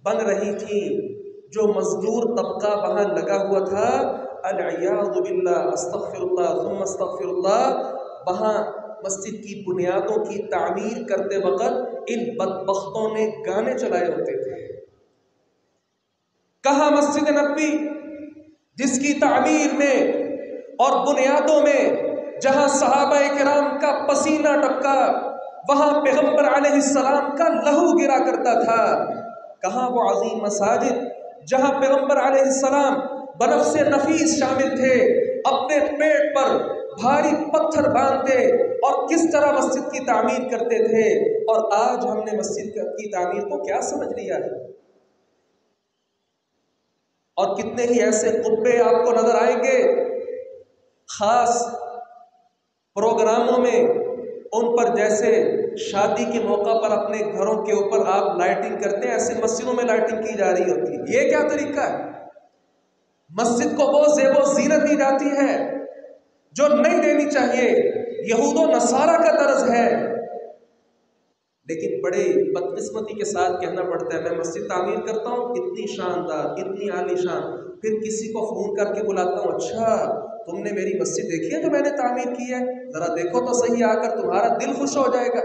بن رہی تھی، جو مزدور طبقہ وہاں لگا ہوا تھا، العیاذ باللہ، استغفر اللہ ثم استغفر اللہ، وہاں مسجد کی بنیادوں کی تعمیر کرتے وقت ان بدبختوں نے گانے چلائے ہوتے تھے۔ کہاں مسجد نبوی جس کی تعمیر میں اور بنیادوں میں جہاں صحابہ کرام کا پسینہ ٹپکا، وہاں پیغمبر علیہ السلام کا لہو گرا کرتا تھا؟ کہاں وہ عظیم مساجد جہاں پیغمبر علیہ السلام بنفس نفیس شامل تھے، اپنے پیٹ پر بھاری پتھر باندھتے اور کس طرح مسجد کی تعمیر کرتے تھے؟ اور آج ہم نے مسجد کی تعمیر کو کیا سمجھ لیا ہے؟ اور کتنے ہی ایسے قبے آپ کو نظر آئیں گے خاص پروگراموں میں، ان پر جیسے شادی کے موقع پر اپنے گھروں کے اوپر آپ لائٹنگ کرتے ہیں، ایسے مسجدوں میں لائٹنگ کی جا رہی ہوتی ہے۔ یہ کیا طریقہ ہے؟ مسجد کو وہ زیب و زینت دی جاتی ہے جو نہیں دینی چاہیے، یہود و نصارہ کا طرز ہے۔ لیکن بڑے بدقسمتی کے ساتھ کہنا پڑتا ہے میں مسجد تعمیر کرتا ہوں، اتنی شاندار، اتنی عالی شان، پھر کسی کو فون کر کے بلاتا ہوں، اچھا تم نے میری مسجد دیکھی ہے جو میں نے تعمیر کی ہے؟ ذرا دیکھو تو صحیح آ کر، تمہارا دل خوش ہو جائے گا۔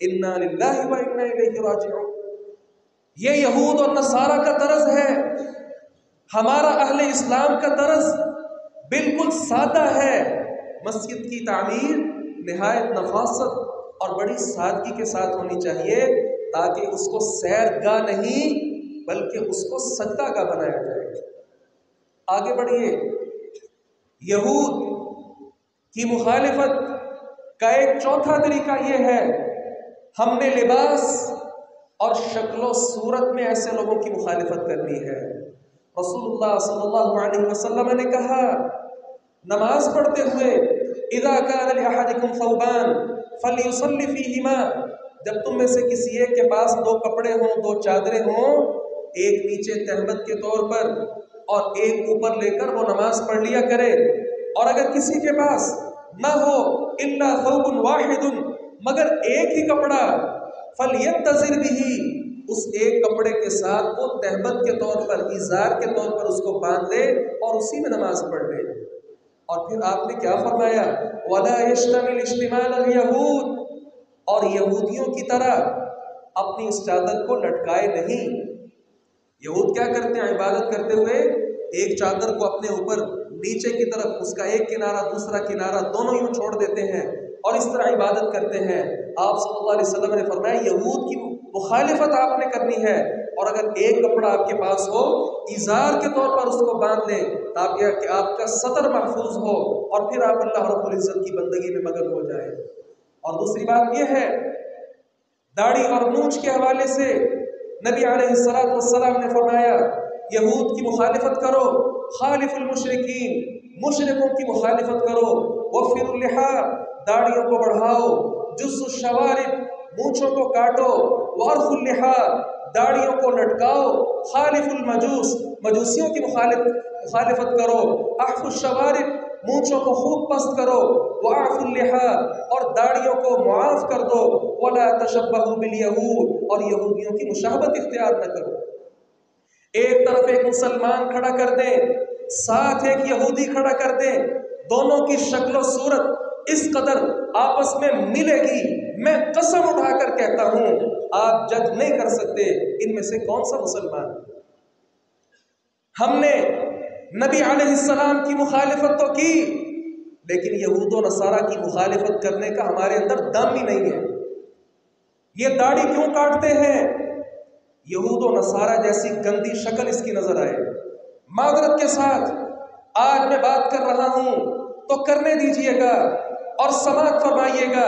انا للہ و انا الیہ راجعون۔ یہ یہود اور نصارہ کا طرز ہے۔ ہمارا اہل اسلام کا طرز بالکل سادہ ہے۔ مسجد کی تعمیر نہایت نفاست اور بڑی سادگی کے ساتھ ہونی چاہیے، تاکہ اس کو سیر گاہ نہیں بلکہ اس کو سجدہ گاہ بنایا جائے۔ آگے بڑھیے۔ یہود کی مخالفت کا ایک چوتھا طریقہ یہ ہے، ہم نے لباس اور شکل و صورت میں ایسے لوگوں کی مخالفت کرنی ہے۔ رسول اللہ صلی اللہ علیہ وسلم نے کہا نماز پڑھتے ہوئے اذا كان لأحدكم ثوبان فليصلي فيهما، جب تم میں سے کسی ایک کے پاس دو کپڑے ہوں، دو چادریں ہوں، ایک نیچے تہمت کے طور پر اور ایک اوپر لے کر وہ نماز پڑھ لیا کرے۔ اور اگر کسی کے پاس نہ ہو الا ثوب واحد، مگر ایک ہی کپڑا، فلیتزر به، اس ایک کپڑے کے ساتھ وہ تہمت کے طور پر، ازار کے طور پر اس کو باندھ لے اور اسی میں نماز پڑھ لے۔ اور پھر آپ نے کیا فرمایا؟ وَلَا يَشْتَمِلْ اشْتِمَالَ الْيَهُودِ، اور یہودیوں کی طرح اپنی اس چادر کو لٹکائے نہیں۔ یہود کیا کرتے ہیں؟ عبادت کرتے ہوئے ایک چادر کو اپنے اوپر نیچے کی طرف اس کا ایک کنارہ دوسرا کنارہ دونوں یوں چھوڑ دیتے ہیں اور اس طرح عبادت کرتے ہیں۔ آپ صلی اللہ علیہ وسلم نے فرمایا یہود کی مخالفت آپ نے کرنی ہے، اور اگر ایک کپڑا آپ کے پاس ہو ایزار کے طور پر اس کو باندھ لیں تاکہ کہ آپ کا سطر محفوظ ہو، اور پھر آپ اللہ رب العزت کی بندگی میں مگن ہو جائیں۔ اور دوسری بات یہ ہے داڑھی اور مونچھ کے حوالے سے نبی علیہ السلام نے فرمایا یہود کی مخالفت کرو، خالف المشرکین، مشرکوں کی مخالفت کرو، وفر اللحا، داڑھیوں کو بڑھاؤ، جز الشوارب، مونچھوں کو کاٹو، وارخ اللحا، داڑھیوں کو لٹکاؤ، خالف المجوس، مجوسیوں کی مخالفت کرو، احف الشوارب، مونچھوں کو خوب پست کرو، واعف اللحا، اور داڑھیوں کو معاف کر دو، ولا تشبہوا بالیہود، اور یہودیوں کی مشابہت اختیار نہ کرو۔ ایک طرف ایک مسلمان کھڑا کر دیں، ساتھ ایک یہودی کھڑا کر دیں، دونوں کی شکل و صورت اس قدر آپس میں ملے گی، میں قسم اٹھا کر کہتا ہوں آپ جج نہیں کر سکتے ان میں سے کون سا مسلمان۔ ہم نے نبی علیہ السلام کی مخالفت تو کی، لیکن یہود و نصارہ کی مخالفت کرنے کا ہمارے اندر دم ہی نہیں ہے۔ یہ داڑھی کیوں کاٹتے ہیں؟ یہود و نصارہ جیسی گندی شکل اس کی نظر آئے۔ معذرت کے ساتھ آج میں بات کر رہا ہوں تو کرنے دیجئے گا اور سماعت فرمائیے گا۔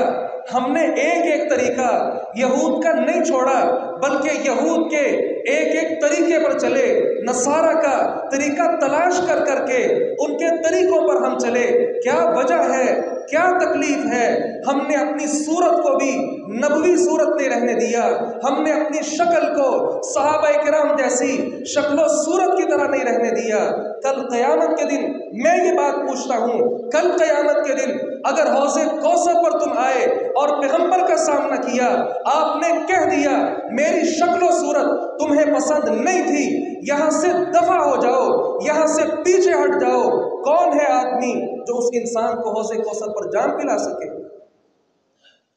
ہم نے ایک ایک طریقہ یہود کا نہیں چھوڑا، بلکہ یہود کے ایک ایک طریقے پر چلے، نصارہ کا طریقہ تلاش کر کر کے ان کے طریقوں پر ہم چلے۔ کیا وجہ ہے، کیا تکلیف ہے؟ ہم نے اپنی صورت کو بھی نبوی صورت نہیں رہنے دیا، ہم نے اپنی شکل کو صحابہ کرام جیسی شکل و صورت کی طرح نہیں رہنے دیا۔ کل قیامت کے دن میں یہ بات پوچھتا ہوں، کل قیامت کے دن اگر حوض کوثر پر تم آئے اور پیغمبر کا سامنا کیا، آپ نے کہہ دیا میری شکل و صورت تمہیں پسند نہیں تھی، یہاں سے دفع ہو جاؤ، یہاں سے پیچھے ہٹ جاؤ، کون ہے آدمی جو اس انسان کو حوض کوثر پر جام پلا سکے؟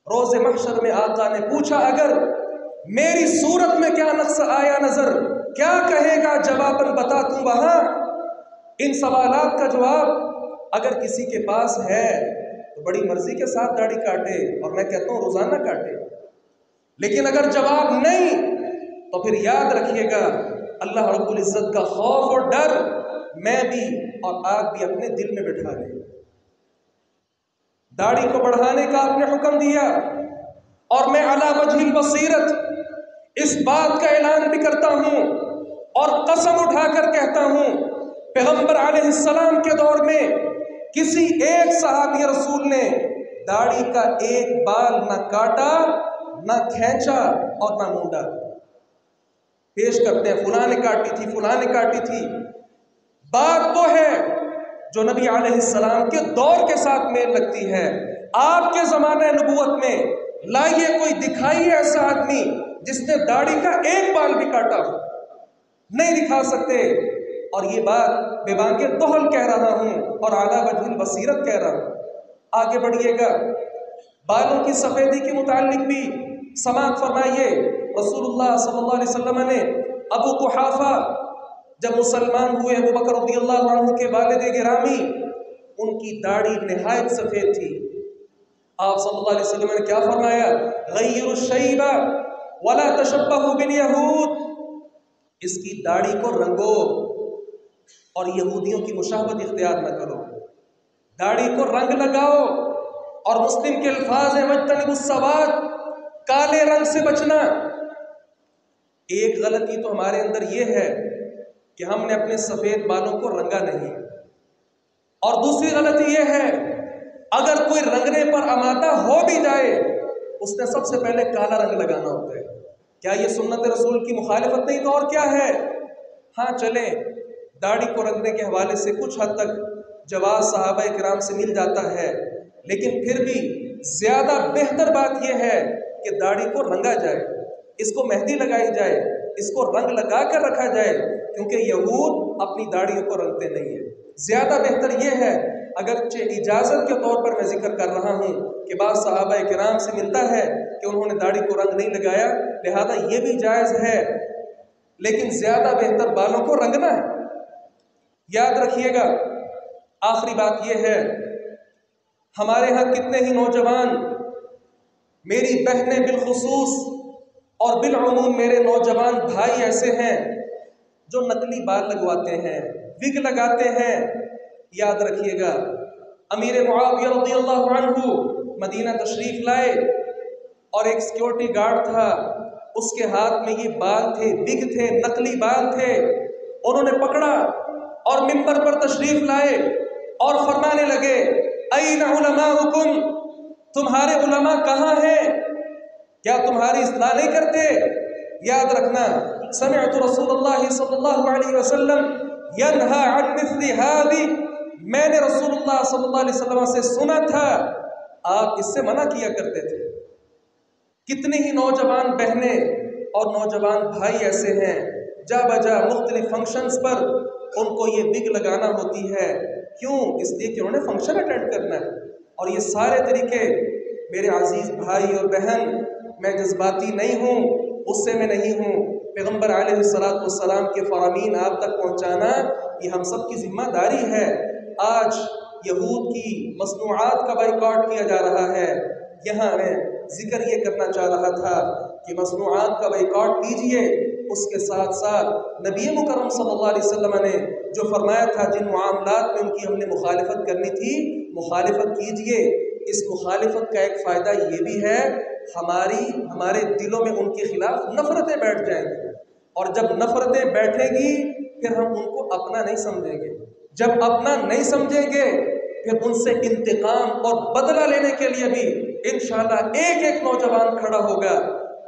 روز محشر میں آقا نے پوچھا اگر میری صورت میں کیا نقص آیا نظر، کیا کہے گا جواباً بتا توں وہاں؟ ان سوالات کا جواب اگر کسی کے پاس ہے تو بڑی مرضی کے ساتھ داڑھی کاٹے، اور میں کہتا ہوں روزانہ کاٹے، لیکن اگر جواب نہیں تو پھر یاد رکھیے گا اللہ رب العزت کا خوف اور ڈر میں بھی اور آپ بھی اپنے دل میں بٹھا لیں۔ داڑھی کو بڑھانے کا آپ نے حکم دیا، اور میں علی وجہ البصیرت اس بات کا اعلان بھی کرتا ہوں اور قسم اٹھا کر کہتا ہوں پیغمبر علیہ السلام کے دور میں کسی ایک صحابی رسول نے داڑھی کا ایک بال نہ کاٹا، نہ کھینچا اور نہ مونڈا۔ پیش کرتے ہیں فلاں نے کاٹی تھی، فلاں نے کاٹی تھی، بات وہ ہے جو نبی علیہ السلام کے دور کے ساتھ میل لگتی ہے۔ آپ کے زمانہ نبوت میں لائیے کوئی دکھائیے ایسا آدمی جس نے داڑھی کا ایک بال بھی کاٹا ہو، نہیں دکھا سکتے۔ اور یہ بات بے بانگ دہل کہہ رہا ہوں اور اعلیٰ وجہ البصیرت کہہ رہا ہوں۔ آگے بڑھیے گا، بالوں کی سفیدی کے متعلق بھی سماعت فرمائیے۔ رسول اللہ صلی اللہ علیہ وسلم نے ابو قحافہ جب مسلمان ہوئے، ابو بکر رضی اللہ عنہ کے والد گرامی، ان کی داڑھی نہایت سفید تھی۔ آپ صلی اللہ علیہ وسلم نے کیا فرمایا؟ غیر الشیب ولا تشبہوا بالیہود، اس کی داڑھی کو رنگو اور یہودیوں کی مشابہت اختیار نہ کرو، داڑھی کو رنگ لگاؤ۔ اور مسلم کے الفاظ ہیں واجتنبوا السواد، کالے رنگ سے بچنا۔ ایک غلطی تو ہمارے اندر یہ ہے کہ ہم نے اپنے سفید بالوں کو رنگا نہیں، اور دوسری غلطی یہ ہے اگر کوئی رنگنے پر آمادہ ہو بھی جائے اس نے سب سے پہلے کالا رنگ لگانا ہوتا ہے۔ کیا یہ سنت رسول کی مخالفت نہیں تو اور کیا ہے؟ ہاں چلیں، داڑھی کو رنگنے کے حوالے سے کچھ حد تک جواز صحابہ کرام سے مل جاتا ہے، لیکن پھر بھی زیادہ بہتر بات یہ ہے کہ داڑھی کو رنگا جائے، اس کو مہندی لگائی جائے، اس کو رنگ لگا کر رکھا جائے، کیونکہ یہود اپنی داڑھیوں کو رنگتے نہیں ہیں۔ زیادہ بہتر یہ ہے، اگرچہ اجازت کے طور پر میں ذکر کر رہا ہوں کہ بعض صحابہ کرام سے ملتا ہے کہ انہوں نے داڑھی کو رنگ نہیں لگایا، لہذا یہ بھی جائز ہے، لیکن زیادہ بہتر بالوں کو رنگنا ہے۔ یاد رکھیے گا، آخری بات یہ ہے، ہمارے ہاں کتنے ہی نوجوان، میری بہنیں بالخصوص اور بالعموم میرے نوجوان بھائی ایسے ہیں جو نقلی بال لگواتے ہیں، وگ لگاتے ہیں۔ یاد رکھیے گا، امیر معاویہ رضی اللہ عنہ مدینہ تشریف لائے اور ایک سیکورٹی گارڈ تھا، اس کے ہاتھ میں یہ بال تھے، وگ تھے، نقلی بال تھے، انہوں نے پکڑا اور منبر پر تشریف لائے اور فرمانے لگے، این علماؤکم، تمہارے علماء کہاں ہیں؟ کیا تمہاری اصلاح نہیں کرتے؟ یاد رکھنا، سمعت رسول اللہ صلی اللہ علیہ وسلم ینہا عن مثل ہذی، میں نے رسول اللہ صلی اللہ علیہ وسلم سے سنا تھا آپ اس سے منع کیا کرتے تھے۔ کتنی ہی نوجوان بہنیں اور نوجوان بھائی ایسے ہیں، جا بجا مختلف فنکشنز پر ان کو یہ وگ لگانا ہوتی ہے، کیوں؟ اس لیے کہ انہوں نے فنکشن اٹینڈ کرنا ہے۔ اور یہ سارے طریقے میرے عزیز بھائی اور بہن، میں جذباتی نہیں ہوں، غصے میں نہیں ہوں، پیغمبر علیہ السلام کے فرامین آپ تک پہنچانا یہ ہم سب کی ذمہ داری ہے۔ آج یہود کی مصنوعات کا بائیکاٹ کیا جا رہا ہے، یہاں میں ذکر یہ کرنا چاہ رہا تھا کہ مصنوعات کا بائیکاٹ کیجئے، اس کے ساتھ ساتھ نبی مکرم صلی اللہ علیہ وسلم نے جو فرمایا تھا جن معاملات میں ان کی ہم نے مخالفت کرنی تھی، مخالفت کیجئے۔ اس مخالفت کا ایک فائدہ یہ بھی ہے، ہمارے دلوں میں ان کے خلاف نفرتیں بیٹھ جائیں گی، اور جب نفرتیں بیٹھیں گی پھر ہم ان کو اپنا نہیں سمجھیں گے، جب اپنا نہیں سمجھیں گے پھر ان سے انتقام اور بدلہ لینے کے لیے بھی انشاءاللہ ایک ایک نوجوان کھڑا ہوگا۔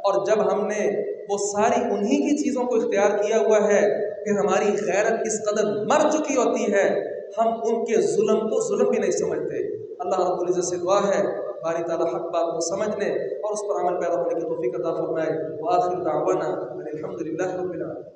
اور جب ہم نے وہ ساری انہی کی چیزوں کو اختیار کیا ہوا ہے، پھر ہماری غیرت اس قدر مر چکی ہوتی ہے، ہم ان کے ظلم کو ظلم بھی نہیں سمجھتے۔ اللہ رب العزت سے دعا ہے باری تعالیٰ حق بات کو سمجھنے اور اس پر عمل پیدا ہونے کی توفیق عطا فرمائے۔ وآخر دعوانا الحمدللہ رب العالمین۔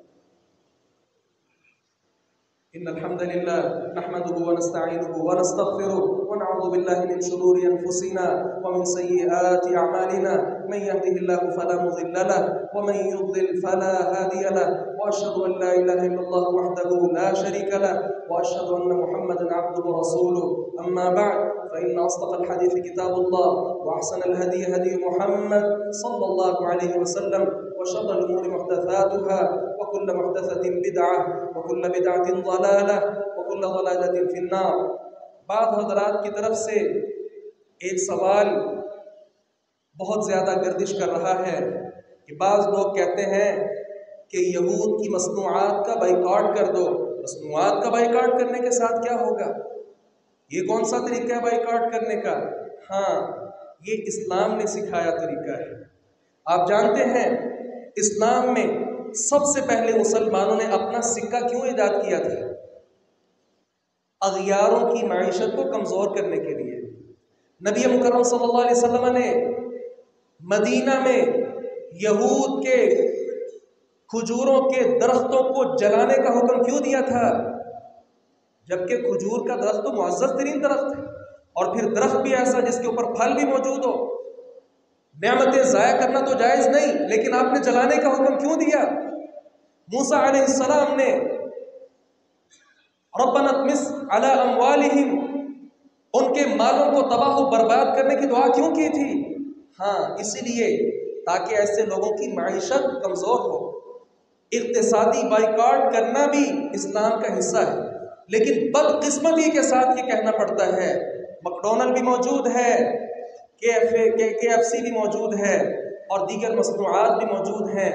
إن الحمد لله نحمده ونستعينه ونستغفره ونعوذ بالله من شرور أنفسنا ومن سيئات أعمالنا، من يهده الله فلا مضل له ومن يضلل فلا هادي له، وأشهد أن لا إله إلا الله وحده لا شريك له، وأشهد أن محمدا عبده ورسوله. أما بعد، فإن أصدق الحديث كتاب الله، وأحسن الهدي هدي محمد صلى الله عليه وسلم، وشر الأمور محدثاتها، وكل محدثة بدعة، وكل بدعة ضلالة، وكل ضلالة في النار۔ بعض حضرات کی طرف سے ایک سوال بہت زیادہ گردش کر رہا ہے کہ بعض لوگ کہتے ہیں کہ یہود کی مصنوعات کا بائیکاٹ کر دو۔ مصنوعات کا بائیکاٹ کرنے کے ساتھ کیا ہوگا؟ یہ کون سا طریقہ ہے بائیکاٹ کرنے کا؟ ہاں، یہ اسلام نے سکھایا طریقہ ہے۔ آپ جانتے ہیں اسلام میں سب سے پہلے مسلمانوں نے اپنا سکہ کیوں ایجاد کیا تھا؟ اغیاروں کی معیشت کو کمزور کرنے کے لیے۔ نبی مکرم صلی اللہ علیہ وسلم نے مدینہ میں یہود کے کھجوروں کے درختوں کو جلانے کا حکم کیوں دیا تھا؟ جبکہ کھجور کا درخت تو معزز ترین درخت ہے، اور پھر درخت بھی ایسا جس کے اوپر پھل بھی موجود ہو۔ نعمتیں ضائع کرنا تو جائز نہیں، لیکن آپ نے جلانے کا حکم کیوں دیا؟ موسیٰ علیہ السلام نے ربنا اطمس علی اموالہم، ان کے مالوں کو تباہ و برباد کرنے کی دعا کیوں کی تھی؟ ہاں، اسی لیے تاکہ ایسے لوگوں کی معیشت کمزور ہو۔ اقتصادی بائیکاٹ کرنا بھی اسلام کا حصہ ہے، لیکن بدقسمتی کے ساتھ یہ کہنا پڑتا ہے مکڈونلڈ بھی موجود ہے، کے ایف سی بھی موجود ہے، اور دیگر مصنوعات بھی موجود ہیں۔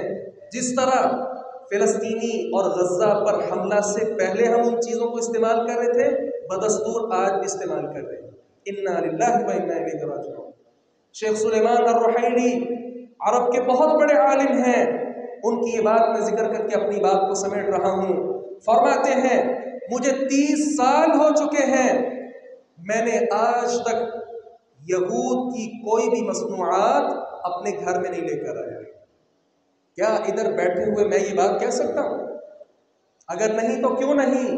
جس طرح فلسطینی اور غزہ پر حملہ سے پہلے ہم ان چیزوں کو استعمال کر رہے تھے، بدستور آج بھی استعمال کر رہے ہیں۔ انا للہ و انا الیہ راجعون۔ شیخ سلیمان الرحیلی عرب کے بہت بڑے عالم ہیں، ان کی یہ بات میں ذکر کر کے اپنی بات کو سمیٹ رہا ہوں۔ فرماتے ہیں مجھے 30 سال ہو چکے ہیں، میں نے آج تک یہود کی کوئی بھی مصنوعات اپنے گھر میں نہیں لے کر آیا۔ کیا ادھر بیٹھے ہوئے میں یہ بات کہہ سکتا ہوں؟ اگر نہیں تو کیوں نہیں؟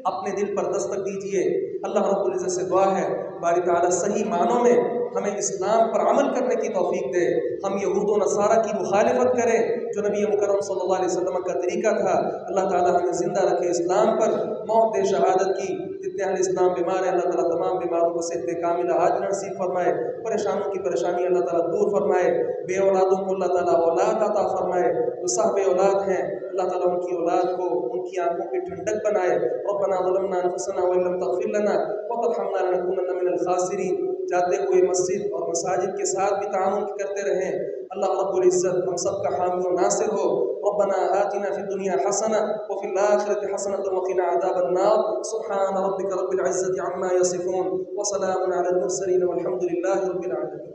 اپنے دل پر دستک دیجئے۔ اللہ رب العزت سے دعا ہے باری تعالیٰ صحیح معنوں میں ہمیں اسلام پر عمل کرنے کی توفیق دے، ہم یہود و نصارہ کی مخالفت کریں جو نبی مکرم صلی اللہ علیہ وسلم کا طریقہ تھا۔ اللہ تعالیٰ ہمیں زندہ رکھے اسلام پر، موت شہادت کی۔ جتنے اہل اسلام بیمار ہیں اللہ تعالیٰ تمام بیماروں کو صحت کاملہ عاجلہ نصیب فرمائے، پریشانوں کی پریشانی اللہ تعالیٰ دور فرمائے، بے اولادوں کو اللہ تعالیٰ اولاد عطا فرمائے، جو صاحب اولاد ہیں اللہ تعالیٰ ان کی اولاد کو ان کی آنکھوں کی ٹھنڈک بنائے۔ ربنا ظلمنا انفسنا وان لم تغفر لنا وترحمنا لنكونن من الخاسرین۔ جاتے ہوئے مسجد اور مساجد کے ساتھ بھی تعاون کرتے رہیں۔ اللہ رب العزت ہم سب کا حامی و ناصر ہو۔ ربنا آتنا فی الدنیا حسنہ وفی الآخرۃ حسنۃ وقنا عذاب النار۔ سبحان ربک رب العزۃ عما یصفون وسلام علی المرسلین والحمد للہ رب العالمین۔